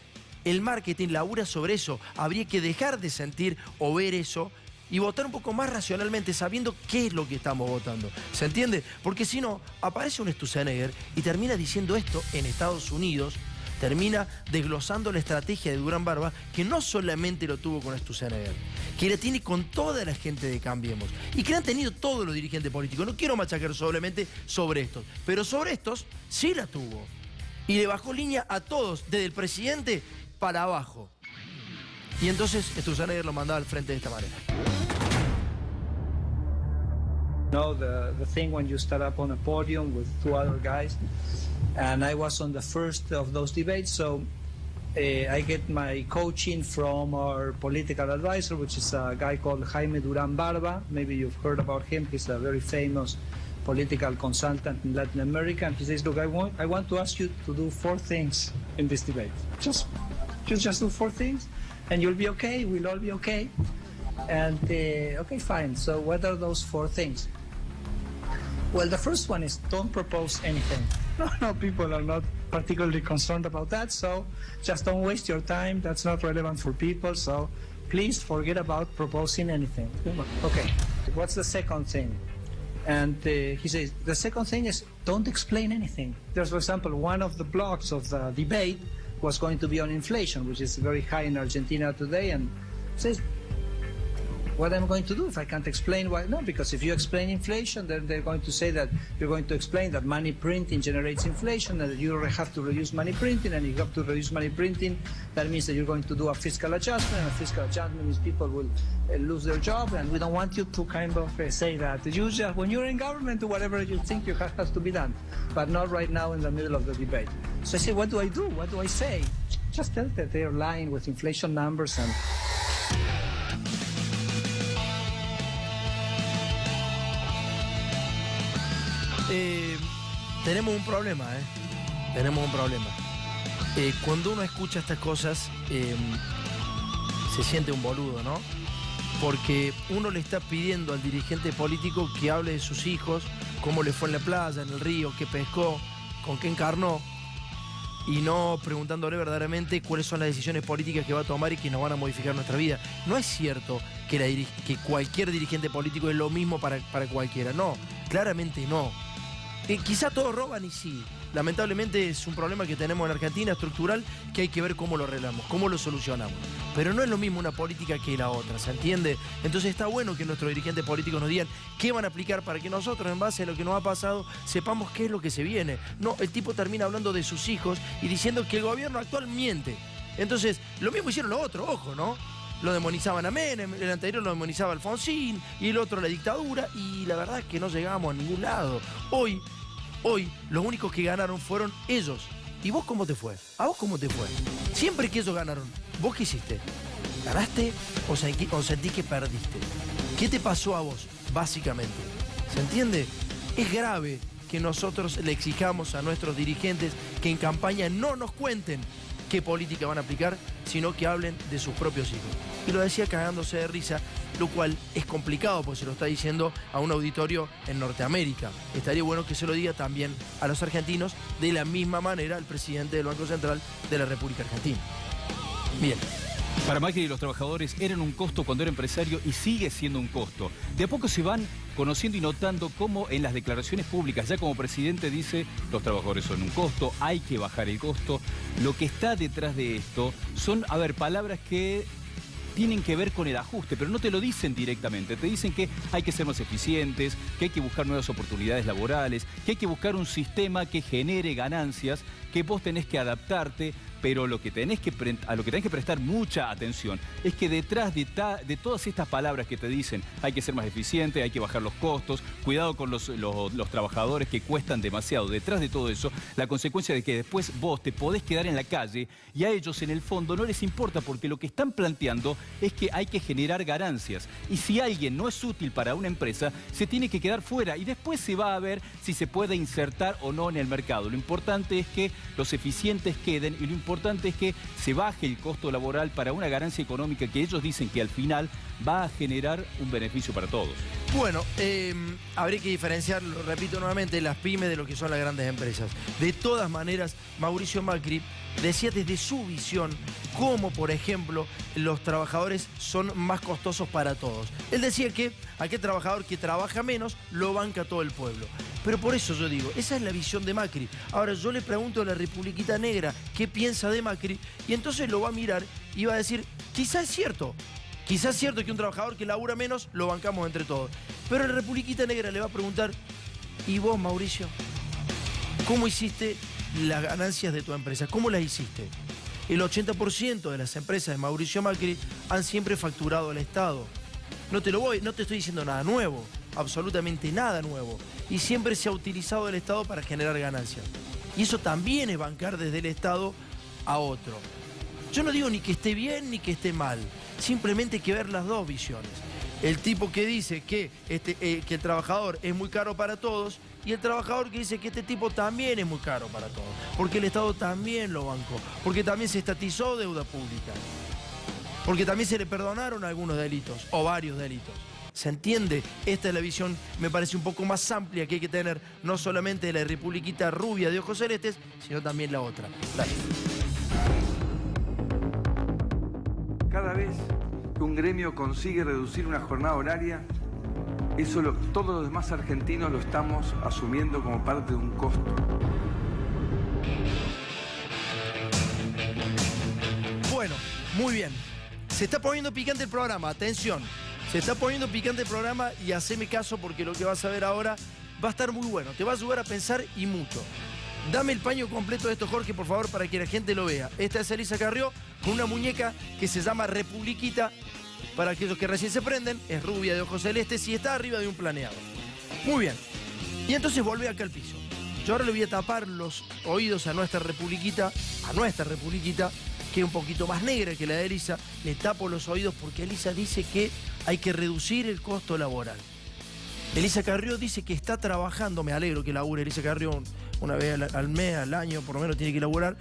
El marketing labura sobre eso. Habría que dejar de sentir o ver eso y votar un poco más racionalmente, sabiendo qué es lo que estamos votando. ¿Se entiende? Porque si no, aparece un Sturzenegger y termina diciendo esto en Estados Unidos, termina desglosando la estrategia de Durán Barba, que no solamente lo tuvo con Sturzenegger, que la tiene con toda la gente de Cambiemos, y que la han tenido todos los dirigentes políticos. No quiero machacar solamente sobre estos, pero sobre estos sí la tuvo. Y le bajó línea a todos, desde el presidente para abajo. Y entonces Sturzenegger lo mandaba al frente de esta manera. No, the thing when you start up on a podium with two other guys, and I was on the first of those debates, so I get my coaching from our political advisor, which is a guy called Jaime Durán Barba. Maybe you've heard about him. He's a very famous political consultant in Latin America, and he says, look, I want to ask you to do 4 things in this debate. Just do 4 things, and you'll be okay, we'll all be okay. And, okay, fine, so what are those 4 things? Well, the first one is don't propose anything. No, people are not particularly concerned about that, so just don't waste your time. That's not relevant for people, so please forget about proposing anything. Okay, what's the second thing? And he says, the second thing is don't explain anything. There's, for example, one of the blocks of the debate was going to be on inflation, which is very high in Argentina today, and says, what am I going to do if I can't explain why? No, because if you explain inflation, then they're going to say that you're going to explain that money printing generates inflation, and that you have to reduce money printing, and you have to reduce money printing. That means that you're going to do a fiscal adjustment, and a fiscal adjustment means people will lose their job, and we don't want you to kind of say that. You just, when you're in government, do whatever you think has to be done, but not right now in the middle of the debate. So I say, what do I do? What do I say? Just tell that they're lying with inflation numbers and... Tenemos un problema, Tenemos un problema. Cuando uno escucha estas cosas, se siente un boludo, ¿no? Porque uno le está pidiendo al dirigente político que hable de sus hijos, cómo le fue en la playa, en el río, qué pescó, con qué encarnó, y no preguntándole verdaderamente cuáles son las decisiones políticas que va a tomar y que nos van a modificar nuestra vida. No es cierto que cualquier dirigente político es lo mismo para cualquiera. No, claramente no. Quizá todos roban y sí. Lamentablemente es un problema que tenemos en Argentina, estructural, que hay que ver cómo lo arreglamos, cómo lo solucionamos. Pero no es lo mismo una política que la otra, ¿se entiende? Entonces está bueno que nuestros dirigentes políticos nos digan qué van a aplicar para que nosotros, en base a lo que nos ha pasado, sepamos qué es lo que se viene. No, el tipo termina hablando de sus hijos y diciendo que el gobierno actual miente. Entonces, lo mismo hicieron los otros, ojo, ¿no? Lo demonizaban a Menem, el anterior lo demonizaba a Alfonsín, y el otro la dictadura, y la verdad es que no llegamos a ningún lado. Hoy, los únicos que ganaron fueron ellos. ¿Y vos cómo te fue? ¿A vos cómo te fue? Siempre que ellos ganaron, ¿vos qué hiciste? ¿Ganaste o sentís que perdiste? ¿Qué te pasó a vos, básicamente? ¿Se entiende? Es grave que nosotros le exijamos a nuestros dirigentes que en campaña no nos cuenten qué política van a aplicar, sino que hablen de sus propios hijos. Y lo decía cagándose de risa, lo cual es complicado porque se lo está diciendo a un auditorio en Norteamérica. Estaría bueno que se lo diga también a los argentinos, de la misma manera al presidente del Banco Central de la República Argentina. Bien. Para Macri los trabajadores eran un costo cuando era empresario y sigue siendo un costo. De a poco se van conociendo y notando cómo en las declaraciones públicas, ya como presidente dice, los trabajadores son un costo, hay que bajar el costo. Lo que está detrás de esto son, palabras que tienen que ver con el ajuste, pero no te lo dicen directamente. Te dicen que hay que ser más eficientes, que hay que buscar nuevas oportunidades laborales, que hay que buscar un sistema que genere ganancias, que vos tenés que adaptarte, pero a lo que tenés que prestar mucha atención es que detrás de todas estas palabras que te dicen hay que ser más eficiente, hay que bajar los costos, cuidado con los trabajadores que cuestan demasiado, detrás de todo eso, la consecuencia de que después vos te podés quedar en la calle y a ellos en el fondo no les importa, porque lo que están planteando es que hay que generar ganancias, y si alguien no es útil para una empresa se tiene que quedar fuera y después se va a ver si se puede insertar o no en el mercado. Lo importante es que los eficientes queden, y lo importante es que se baje el costo laboral para una ganancia económica que ellos dicen que al final va a generar un beneficio para todos. Bueno, habría que diferenciar, lo repito nuevamente, las pymes de lo que son las grandes empresas. De todas maneras, Mauricio Macri decía desde su visión cómo, por ejemplo, los trabajadores son más costosos para todos. Él decía que aquel trabajador que trabaja menos lo banca todo el pueblo. Pero por eso yo digo, esa es la visión de Macri. Ahora yo le pregunto a la Republiquita Negra qué piensa de Macri y entonces lo va a mirar y va a decir, quizás es cierto. Quizás es cierto que un trabajador que labura menos lo bancamos entre todos. Pero la Republiquita Negra le va a preguntar, ¿y vos, Mauricio? ¿Cómo hiciste las ganancias de tu empresa? ¿Cómo las hiciste? El 80% de las empresas de Mauricio Macri han siempre facturado al Estado. No te estoy diciendo nada nuevo, absolutamente nada nuevo. Y siempre se ha utilizado el Estado para generar ganancias. Y eso también es bancar desde el Estado a otro. Yo no digo ni que esté bien ni que esté mal. Simplemente hay que ver las dos visiones. El tipo que dice que el trabajador es muy caro para todos y el trabajador que dice que este tipo también es muy caro para todos. Porque el Estado también lo bancó. Porque también se estatizó deuda pública. Porque también se le perdonaron algunos delitos o varios delitos. ¿Se entiende? Esta es la visión, me parece un poco más amplia que hay que tener, no solamente de la Republiquita rubia de ojos celestes, sino también la otra. Dale. Cada vez que un gremio consigue reducir una jornada horaria, todos los demás argentinos lo estamos asumiendo como parte de un costo. Bueno, muy bien. Se está poniendo picante el programa, atención. Se está poniendo picante el programa y haceme caso porque lo que vas a ver ahora va a estar muy bueno. Te va a ayudar a pensar y mucho. Dame el paño completo de esto, Jorge, por favor, para que la gente lo vea. Esta es Elisa Carrió con una muñeca que se llama Republiquita. Para aquellos que recién se prenden, es rubia de ojos celestes y está arriba de un planeado. Muy bien. Y entonces volvé acá al piso. Yo ahora le voy a tapar los oídos a nuestra Republiquita, que es un poquito más negra que la de Elisa. Le tapo los oídos porque Elisa dice que hay que reducir el costo laboral. Elisa Carrió dice que está trabajando, me alegro que labure Elisa Carrió una vez al mes, al año, por lo menos tiene que laburar,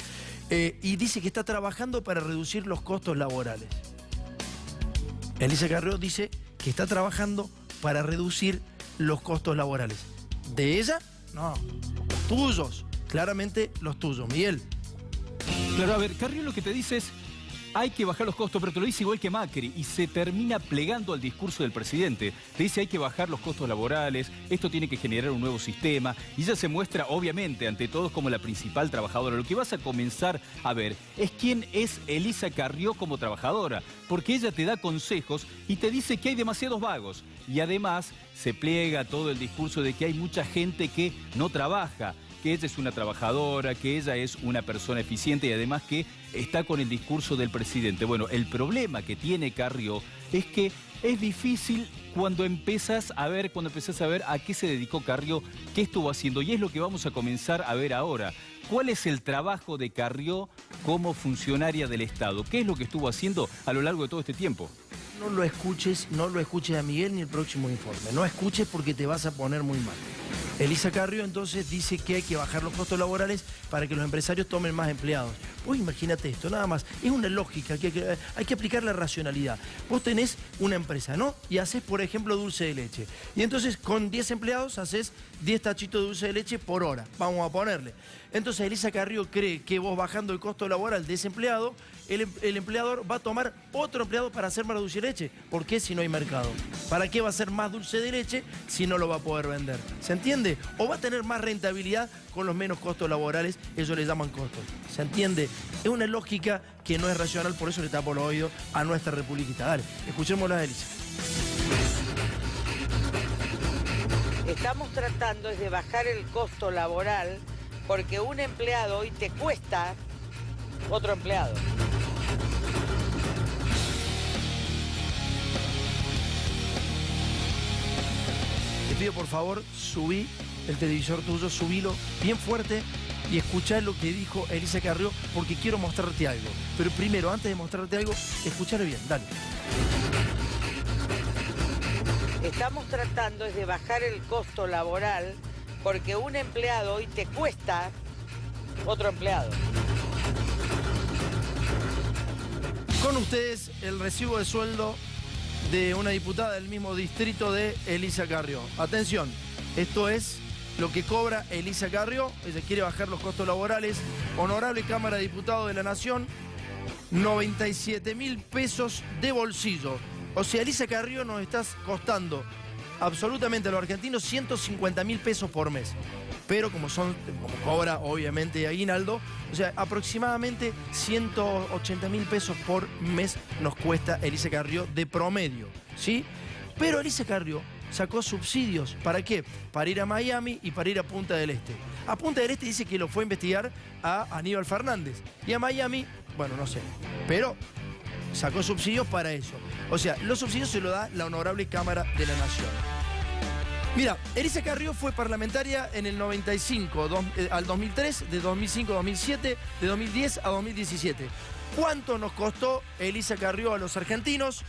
y dice que está trabajando para reducir los costos laborales. Elisa Carrió dice que está trabajando para reducir los costos laborales. ¿De ella? No. Los tuyos. Claramente los tuyos. Miguel. Claro, a ver, Carrió lo que te dice es hay que bajar los costos, pero te lo dice igual que Macri y se termina plegando al discurso del presidente. Te dice hay que bajar los costos laborales, esto tiene que generar un nuevo sistema y ella se muestra obviamente ante todos como la principal trabajadora. Lo que vas a comenzar a ver es quién es Elisa Carrió como trabajadora, porque ella te da consejos y te dice que hay demasiados vagos y además se pliega todo el discurso de que hay mucha gente que no trabaja, que ella es una trabajadora, que ella es una persona eficiente y además que está con el discurso del presidente. Bueno, el problema que tiene Carrió es que es difícil cuando empezás a ver a qué se dedicó Carrió, qué estuvo haciendo, y es lo que vamos a comenzar a ver ahora. ¿Cuál es el trabajo de Carrió como funcionaria del Estado? ¿Qué es lo que estuvo haciendo a lo largo de todo este tiempo? No lo escuches a Miguel ni el próximo informe. No escuches porque te vas a poner muy mal. Elisa Carrió entonces dice que hay que bajar los costos laborales para que los empresarios tomen más empleados. Vos imagínate esto, nada más. Es una lógica, que hay que aplicar la racionalidad. Vos tenés una empresa, ¿no? Y haces, por ejemplo, dulce de leche. Y entonces con 10 empleados haces 10 tachitos de dulce de leche por hora. Vamos a ponerle. Entonces Elisa Carrió cree que vos bajando el costo laboral de ese empleado, el empleador va a tomar otro empleado para hacer más dulce de leche. ¿Por qué si no hay mercado? ¿Para qué va a hacer más dulce de leche si no lo va a poder vender? ¿Se entiende? O va a tener más rentabilidad con los menos costos laborales, ellos le llaman costos. ¿Se entiende? Es una lógica que no es racional, por eso le tapo los oídos a nuestra Republiquita. Dale, escuchémosla de Elisa. Estamos tratando de bajar el costo laboral porque un empleado hoy te cuesta otro empleado. Te pido por favor, subí el televisor tuyo, subílo bien fuerte y escuchá lo que dijo Elisa Carrió porque quiero mostrarte algo. Pero primero, antes de mostrarte algo, escuchalo bien, dale. Estamos tratando de bajar el costo laboral porque un empleado hoy te cuesta otro empleado. Con ustedes el recibo de sueldo de una diputada del mismo distrito de Elisa Carrió. Atención, esto es lo que cobra Elisa Carrió. Ella quiere bajar los costos laborales. Honorable Cámara de Diputados de la Nación, 97.000 pesos de bolsillo. O sea, Elisa Carrió nos está costando absolutamente a los argentinos 150.000 pesos por mes. Pero como cobra obviamente aguinaldo, o sea, aproximadamente 180.000 pesos por mes nos cuesta Elisa Carrió de promedio, ¿sí? Pero Elisa Carrió sacó subsidios. ¿Para qué? Para ir a Miami y para ir a Punta del Este. A Punta del Este dice que lo fue a investigar a Aníbal Fernández. Y a Miami, bueno, no sé. Pero sacó subsidios para eso. O sea, los subsidios se los da la Honorable Cámara de la Nación. Mira, Elisa Carrió fue parlamentaria en el 95 al 2003, de 2005 a 2007, de 2010 a 2017. ¿Cuánto nos costó Elisa Carrió a los argentinos?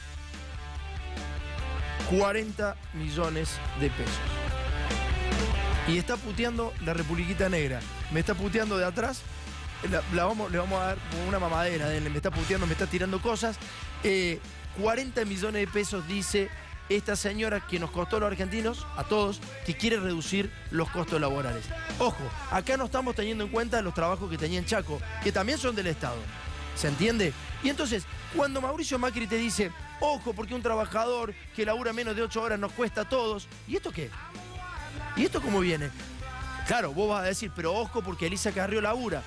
40 millones de pesos. Y está puteando la Republiquita Negra. Me está puteando de atrás. Le vamos a dar una mamadera. Me está puteando, me está tirando cosas. 40 millones de pesos dice esta señora que nos costó a los argentinos, a todos, que quiere reducir los costos laborales. Ojo, acá no estamos teniendo en cuenta los trabajos que tenía en Chaco, que también son del Estado. ¿Se entiende? Y entonces, cuando Mauricio Macri te dice, ojo, porque un trabajador que labura menos de 8 horas nos cuesta a todos, ¿y esto qué? ¿Y esto cómo viene? Claro, vos vas a decir, pero ojo, porque Elisa Carrió labura.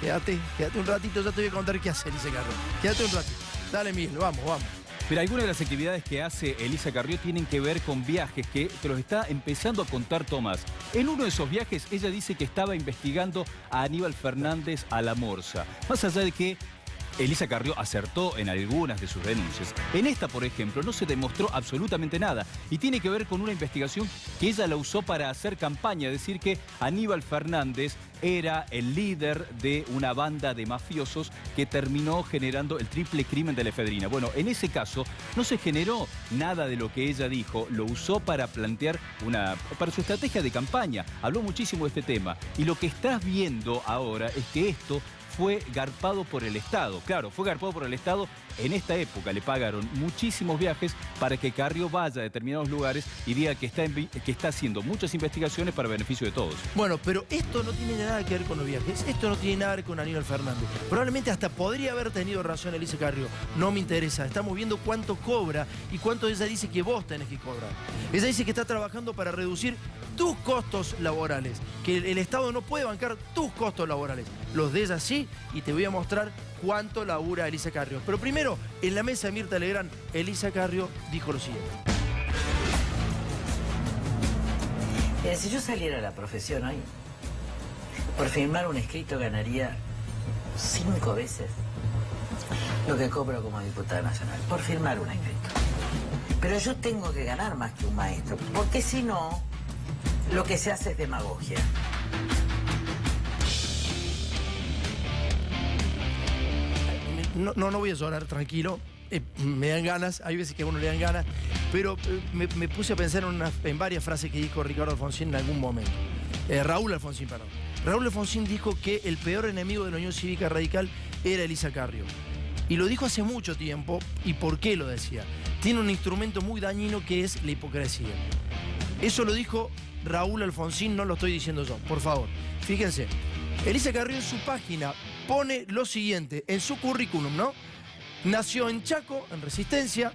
Quédate un ratito, ya te voy a contar qué hace Elisa Carrió. Quédate un ratito. Dale, Miguel, vamos. Pero algunas de las actividades que hace Elisa Carrió tienen que ver con viajes que te los está empezando a contar Tomás. En uno de esos viajes ella dice que estaba investigando a Aníbal Fernández a la Morsa. Más allá de que Elisa Carrió acertó en algunas de sus denuncias, en esta, por ejemplo, no se demostró absolutamente nada y tiene que ver con una investigación que ella la usó para hacer campaña, decir que Aníbal Fernández era el líder de una banda de mafiosos que terminó generando el triple crimen de la efedrina. Bueno, en ese caso no se generó nada de lo que ella dijo, lo usó para plantear para su estrategia de campaña. Habló muchísimo de este tema y lo que estás viendo ahora es que esto fue garpado por el Estado. Claro, fue garpado por el Estado en esta época. Le pagaron muchísimos viajes para que Carrió vaya a determinados lugares y diga que está haciendo muchas investigaciones para beneficio de todos. Bueno, pero esto no tiene nada que ver con los viajes. Esto no tiene nada que ver con Aníbal Fernández. Probablemente hasta podría haber tenido razón Elisa Carrió. No me interesa. Estamos viendo cuánto cobra y cuánto ella dice que vos tenés que cobrar. Ella dice que está trabajando para reducir tus costos laborales. Que el Estado no puede bancar tus costos laborales. Los de ella sí, y te voy a mostrar cuánto labura Elisa Carrió. Pero primero, en la mesa de Mirta Legrand, Elisa Carrió dijo lo siguiente. Si yo saliera a la profesión hoy, por firmar un escrito ganaría 5 veces lo que cobro como diputada nacional, por firmar un escrito. Pero yo tengo que ganar más que un maestro, porque si no, lo que se hace es demagogia. No voy a llorar, tranquilo. Me dan ganas, hay veces que a uno le dan ganas, pero me puse a pensar en varias frases que dijo Ricardo Alfonsín en algún momento. Raúl Alfonsín, perdón. Raúl Alfonsín dijo que el peor enemigo de la Unión Cívica Radical era Elisa Carrió. Y lo dijo hace mucho tiempo. ¿Y por qué lo decía? Tiene un instrumento muy dañino que es la hipocresía. Eso lo dijo Raúl Alfonsín, no lo estoy diciendo yo, por favor. Fíjense, Elisa Carrió en su página pone lo siguiente, en su currículum, ¿no? Nació en Chaco, en Resistencia.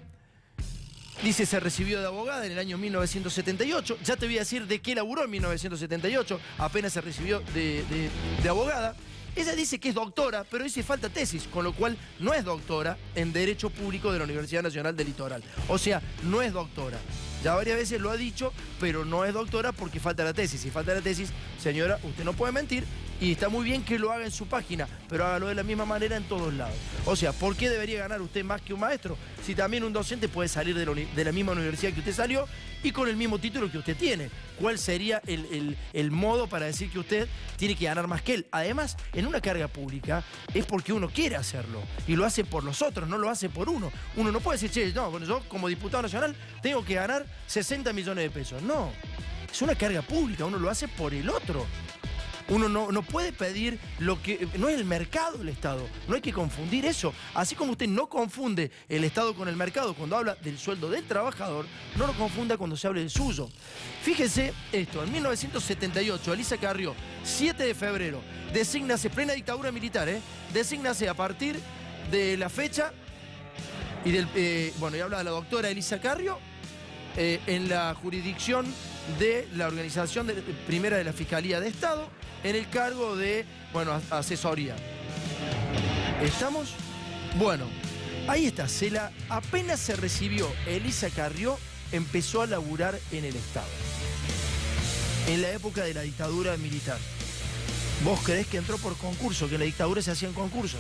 Dice, se recibió de abogada en el año 1978. Ya te voy a decir de qué laburó en 1978. Apenas se recibió de abogada. Ella dice que es doctora, pero dice falta tesis, con lo cual no es doctora en Derecho Público de la Universidad Nacional del Litoral. O sea, no es doctora. Ya varias veces lo ha dicho, pero no es doctora porque falta la tesis. Si falta la tesis, señora, usted no puede mentir. Y está muy bien que lo haga en su página, pero hágalo de la misma manera en todos lados. O sea, ¿por qué debería ganar usted más que un maestro? Si también un docente puede salir de la misma universidad que usted salió y con el mismo título que usted tiene. ¿Cuál sería el modo para decir que usted tiene que ganar más que él? Además, en una carga pública es porque uno quiere hacerlo y lo hace por los otros, no lo hace por uno. Uno no puede decir, che, no, bueno, yo como diputado nacional tengo que ganar 60 millones de pesos. No, es una carga pública, uno lo hace por el otro. Uno no puede pedir lo que... No es el mercado el Estado, no hay que confundir eso. Así como usted no confunde el Estado con el mercado cuando habla del sueldo del trabajador, no lo confunda cuando se hable del suyo. Fíjese esto, en 1978, Elisa Carrió, 7 de febrero, desígnase, plena dictadura militar, desígnase a partir de la fecha y del... y habla de la doctora Elisa Carrió en la jurisdicción de la organización primera de la Fiscalía de Estado, en el cargo de, asesoría. ¿Estamos? Bueno, ahí está. Apenas se recibió Elisa Carrió, empezó a laburar en el Estado. En la época de la dictadura militar. ¿Vos creés que entró por concurso? Que en la dictadura se hacían concursos.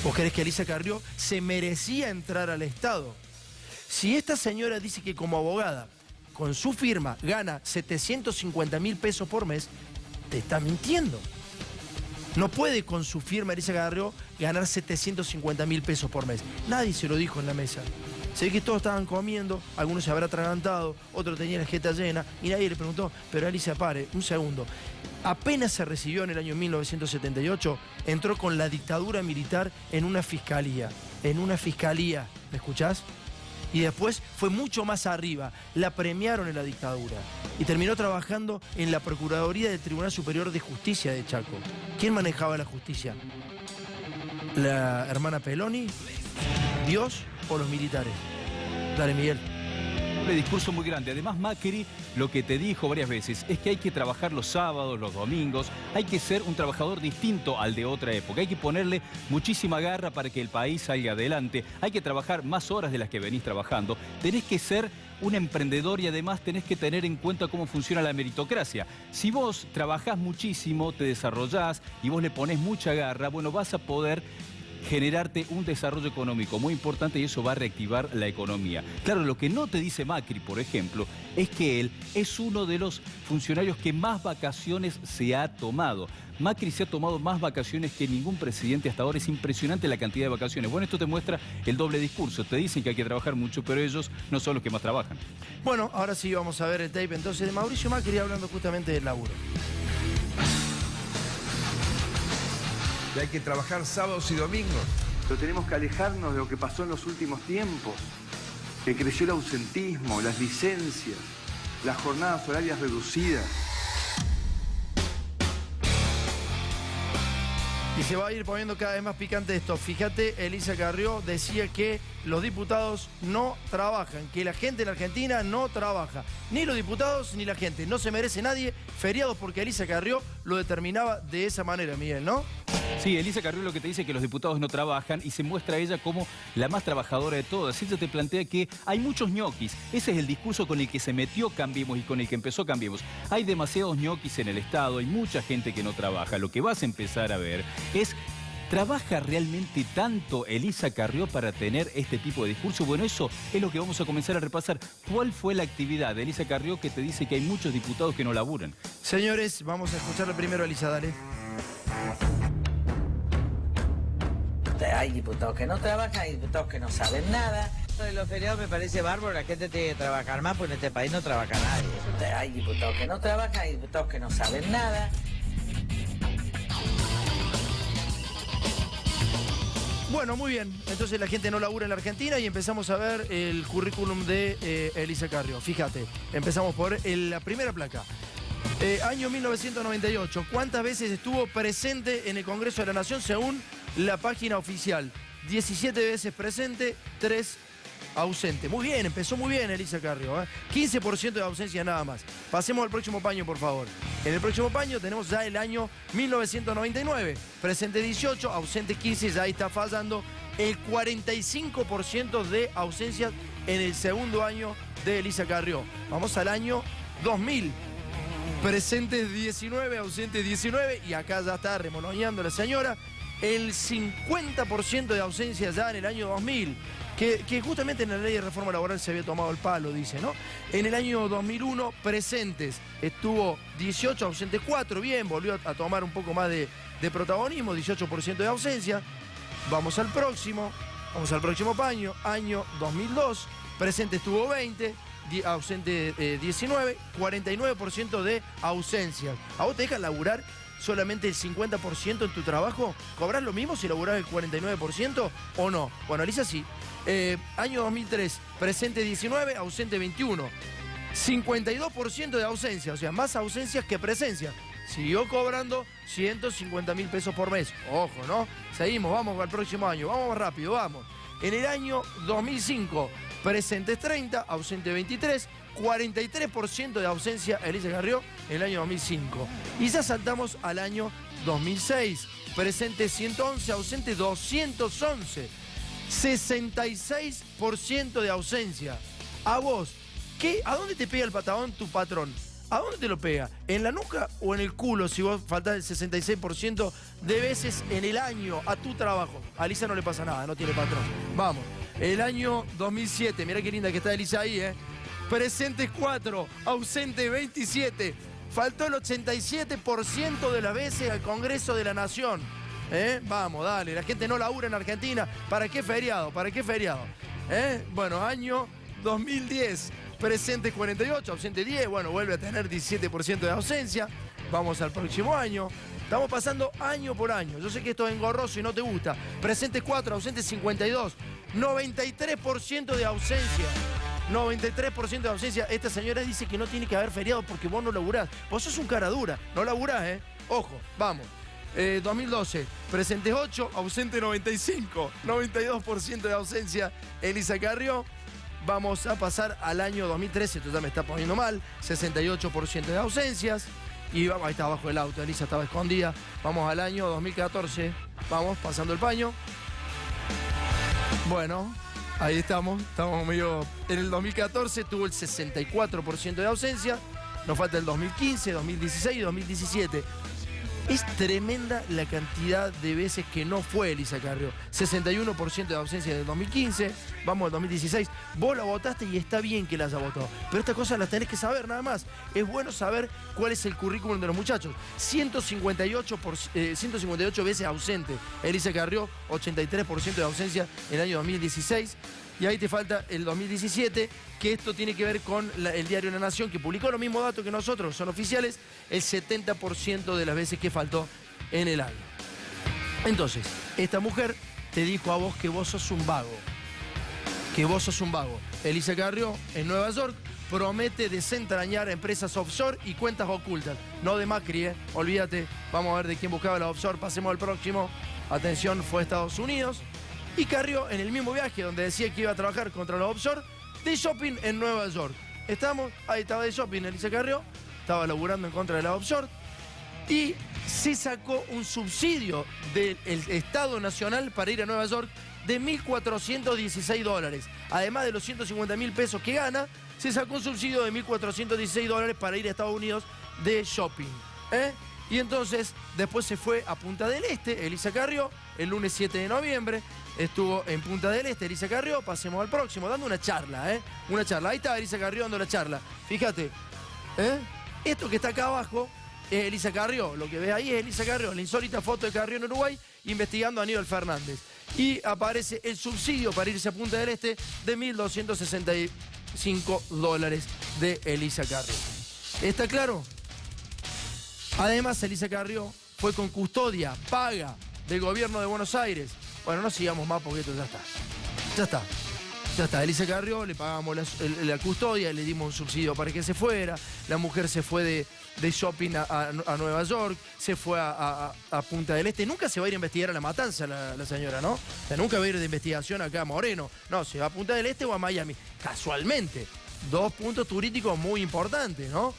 ¿Vos creés que Elisa Carrió se merecía entrar al Estado? Si esta señora dice que como abogada, con su firma, gana 750.000 pesos por mes, te está mintiendo. No puede con su firma Elisa Carrió ganar 750.000 pesos por mes. Nadie se lo dijo en la mesa. Se ve que todos estaban comiendo, algunos se habrá atragantado, otros tenían la jeta llena y nadie le preguntó, pero Elisa, pare, un segundo. Apenas se recibió en el año 1978, entró con la dictadura militar en una fiscalía. ¿Me escuchás? Y después fue mucho más arriba, la premiaron en la dictadura y terminó trabajando en la Procuraduría del Tribunal Superior de Justicia de Chaco. ¿Quién manejaba la justicia? ¿La hermana Peloni? ¿Dios o los militares? Dale, Miguel. Un discurso muy grande. Además, Macri lo que te dijo varias veces es que hay que trabajar los sábados, los domingos, hay que ser un trabajador distinto al de otra época, hay que ponerle muchísima garra para que el país salga adelante, hay que trabajar más horas de las que venís trabajando, tenés que ser un emprendedor y además tenés que tener en cuenta cómo funciona la meritocracia. Si vos trabajás muchísimo, te desarrollás y vos le ponés mucha garra, bueno, vas a poder generarte un desarrollo económico muy importante y eso va a reactivar la economía. Claro, lo que no te dice Macri, por ejemplo, es que él es uno de los funcionarios que más vacaciones se ha tomado. Macri se ha tomado más vacaciones que ningún presidente hasta ahora. Es impresionante la cantidad de vacaciones. Bueno, esto te muestra el doble discurso. Te dicen que hay que trabajar mucho, pero ellos no son los que más trabajan. Bueno, ahora sí vamos a ver el tape entonces de Mauricio Macri hablando justamente del laburo. Y hay que trabajar sábados y domingos. Pero tenemos que alejarnos de lo que pasó en los últimos tiempos, que creció el ausentismo, las licencias, las jornadas horarias reducidas. Y se va a ir poniendo cada vez más picante esto. Fíjate, Elisa Carrió decía que los diputados no trabajan, que la gente en Argentina no trabaja. Ni los diputados ni la gente. No se merece nadie feriados porque Elisa Carrió lo determinaba de esa manera, Miguel, ¿no? Sí, Elisa Carrió lo que te dice es que los diputados no trabajan y se muestra a ella como la más trabajadora de todas. Ella te plantea que hay muchos ñoquis. Ese es el discurso con el que se metió Cambiemos y con el que empezó Cambiemos. Hay demasiados ñoquis en el Estado, hay mucha gente que no trabaja. Lo que vas a empezar a ver es... ¿Trabaja realmente tanto Elisa Carrió para tener este tipo de discurso? Bueno, eso es lo que vamos a comenzar a repasar. ¿Cuál fue la actividad de Elisa Carrió que te dice que hay muchos diputados que no laburan? Señores, vamos a escucharle primero a Elisa, dale. Hay diputados que no trabajan, hay diputados que no saben nada. Esto de los feriados me parece bárbaro, la gente tiene que trabajar más porque en este país no trabaja nadie. Hay diputados que no trabajan, hay diputados que no saben nada. Bueno, muy bien. Entonces la gente no labura en la Argentina y empezamos a ver el currículum de Elisa Carrió. Fíjate, empezamos por la primera placa. Año 1998. ¿Cuántas veces estuvo presente en el Congreso de la Nación según la página oficial? 17 veces presente, 3 ausente. Muy bien, empezó muy bien Elisa Carrió. 15% de ausencia nada más. Pasemos al próximo paño, por favor. En el próximo paño tenemos ya el año 1999. Presente 18, ausente 15, ya ahí está fallando el 45% de ausencias en el segundo año de Elisa Carrió. Vamos al año 2000. Presentes 19, ausentes 19, y acá ya está remoloneando la señora. El 50% de ausencias ya en el año 2000. Que justamente en la ley de reforma laboral se había tomado el palo, dice, ¿no? En el año 2001, presentes, estuvo 18, ausentes 4, bien, volvió a tomar un poco más de protagonismo, 18% de ausencia. Vamos al próximo paño, año 2002, presente estuvo 20, ausente 19, 49% de ausencias. ¿A vos te dejan laburar solamente el 50% en tu trabajo? ¿Cobrás lo mismo si laburás el 49% o no? Bueno, Elisa sí. Año 2003, presente 19, ausente 21. 52% de ausencia, o sea, más ausencias que presencia. Siguió cobrando 150.000 pesos por mes. Ojo, ¿no? Seguimos, vamos al próximo año. Vamos más rápido, vamos. En el año 2005, presentes 30, ausente 23, 43% de ausencia Elisa Carrió en el año 2005. Y ya saltamos al año 2006, presente 111, ausente 211, 66% de ausencia. A vos, ¿a dónde te pega el patadón tu patrón? ¿A dónde te lo pega? ¿En la nuca o en el culo si vos faltás el 66% de veces en el año a tu trabajo? A Elisa no le pasa nada, no tiene patrón. Vamos. El año 2007, mirá qué linda que está Elisa ahí, ¿eh? Presente 4, ausente 27. Faltó el 87% de las veces al Congreso de la Nación. Vamos, dale, la gente no labura en Argentina. ¿Para qué feriado? ¿Para qué feriado? Bueno, año 2010. Presente 48, ausente 10, bueno, vuelve a tener 17% de ausencia. Vamos al próximo año. Estamos pasando año por año. Yo sé que esto es engorroso y no te gusta. Presente 4, ausente 52, 93% de ausencia. 93% de ausencia. Esta señora dice que no tiene que haber feriado porque vos no laburás. Vos sos un cara dura, no laburás, Ojo, vamos. 2012, presente 8, ausente 95, 92% de ausencia. Elisa Carrió. Vamos a pasar al año 2013, esto ya me está poniendo mal, 68% de ausencias. Y vamos, ahí está abajo del auto, Elisa estaba escondida. Vamos al año 2014, vamos, pasando el paño. Bueno, ahí estamos medio... En el 2014 tuvo el 64% de ausencia, nos falta el 2015, 2016 y 2017. Es tremenda la cantidad de veces que no fue Elisa Carrió. 61% de ausencia del 2015, vamos al 2016. Vos la votaste y está bien que la haya votado. Pero estas cosas las tenés que saber nada más. Es bueno saber cuál es el currículum de los muchachos. 158 veces ausente Elisa Carrió, 83% de ausencia en el año 2016. Y ahí te falta el 2017, que esto tiene que ver con el diario La Nación, que publicó los mismos datos que nosotros, son oficiales, el 70% de las veces que faltó en el año. Entonces, esta mujer te dijo a vos que vos sos un vago. Que vos sos un vago. Elisa Carrió, en Nueva York, promete desentrañar empresas offshore y cuentas ocultas. No de Macri, olvídate. Vamos a ver de quién buscaba la offshore. Pasemos al próximo. Atención, fue a Estados Unidos. Y Carrió, en el mismo viaje donde decía que iba a trabajar contra los offshore, de shopping en Nueva York. Ahí estaba de shopping Elisa Carrió, estaba laburando en contra de la offshore y se sacó un subsidio del Estado Nacional para ir a Nueva York de $1.416. Además de los 150.000 pesos que gana, se sacó un subsidio de $1.416 para ir a Estados Unidos de shopping. Y entonces después se fue a Punta del Este, Elisa Carrió, el lunes 7 de noviembre. Estuvo en Punta del Este, Elisa Carrió, pasemos al próximo, dando una charla, Una charla. Ahí está Elisa Carrió dando la charla. Fíjate, esto que está acá abajo es Elisa Carrió. Lo que ves ahí es Elisa Carrió, la insólita foto de Carrió en Uruguay, investigando a Aníbal Fernández. Y aparece el subsidio para irse a Punta del Este de $1.265 de Elisa Carrió. ¿Está claro? Además, Elisa Carrió fue con custodia paga del gobierno de Buenos Aires. Bueno, no sigamos más porque esto ya está. Ya está. Elisa Carrió, le pagamos la custodia, le dimos un subsidio para que se fuera. La mujer se fue de shopping a Nueva York, se fue a Punta del Este. Nunca se va a ir a investigar a La Matanza la señora, ¿no? O sea, nunca va a ir de investigación acá a Moreno. No, se va a Punta del Este o a Miami. Casualmente. 2 puntos turísticos muy importantes, ¿no?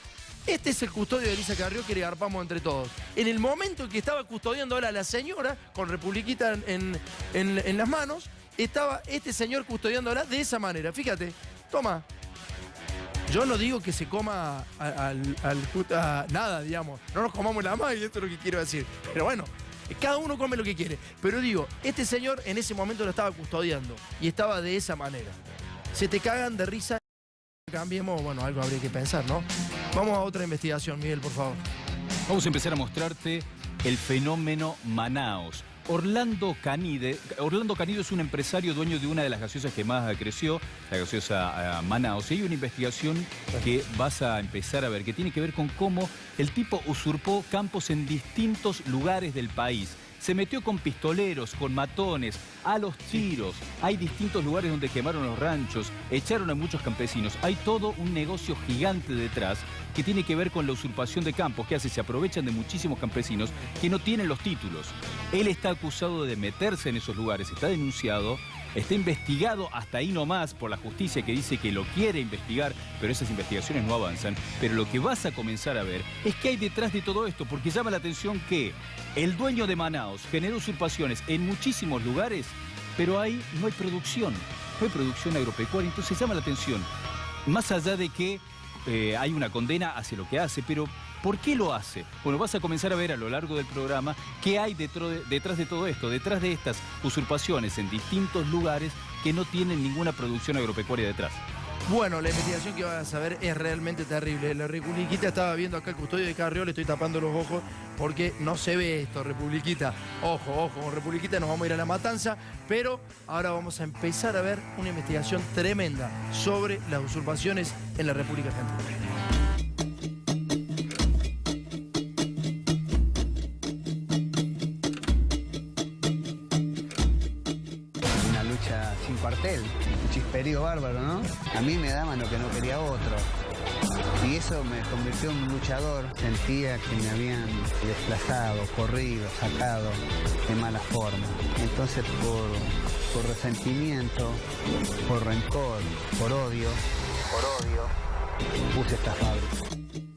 Este es el custodio de Elisa Carrió que le garpamos entre todos. En el momento en que estaba custodiándola la señora, con Republiquita en las manos, estaba este señor custodiándola de esa manera. Fíjate, toma. Yo no digo que se coma nada, digamos. No nos comamos la mano y esto es lo que quiero decir. Pero bueno, cada uno come lo que quiere. Pero digo, este señor en ese momento lo estaba custodiando y estaba de esa manera. Se te cagan de risa. Cambiemos, bueno, algo habría que pensar, ¿no? Vamos a otra investigación, Miguel, por favor. Vamos a empezar a mostrarte el fenómeno Manaos. Orlando Canido es un empresario dueño de una de las gaseosas que más creció, la gaseosa Manaos. Y hay una investigación que vas a empezar a ver, que tiene que ver con cómo el tipo usurpó campos en distintos lugares del país. Se metió con pistoleros, con matones, a los tiros. Hay distintos lugares donde quemaron los ranchos, echaron a muchos campesinos. Hay todo un negocio gigante detrás que tiene que ver con la usurpación de campos. ¿Qué hace? Se aprovechan de muchísimos campesinos que no tienen los títulos. Él está acusado de meterse en esos lugares, está denunciado, está investigado hasta ahí nomás por la justicia que dice que lo quiere investigar, pero esas investigaciones no avanzan. Pero lo que vas a comenzar a ver es qué hay detrás de todo esto, porque llama la atención que el dueño de Manaos generó usurpaciones en muchísimos lugares, pero ahí no hay producción agropecuaria. Entonces llama la atención, más allá de que hay una condena hacia lo que hace, pero ¿por qué lo hace? Bueno, vas a comenzar a ver a lo largo del programa qué hay detrás de todo esto, detrás de estas usurpaciones en distintos lugares que no tienen ninguna producción agropecuaria detrás. Bueno, la investigación que vas a ver es realmente terrible. La Republiquita, estaba viendo acá el custodio de Carrió, le estoy tapando los ojos porque no se ve esto, Republiquita. Ojo, con Republiquita nos vamos a ir a la matanza, pero ahora vamos a empezar a ver una investigación tremenda sobre las usurpaciones en la República Argentina. Sin cuartel, un chisperío bárbaro, ¿no? A mí me daban lo que no quería otro. Y eso me convirtió en un luchador. Sentía que me habían desplazado, corrido, sacado de mala forma. Entonces por resentimiento, por rencor, por odio, puse esta fábrica.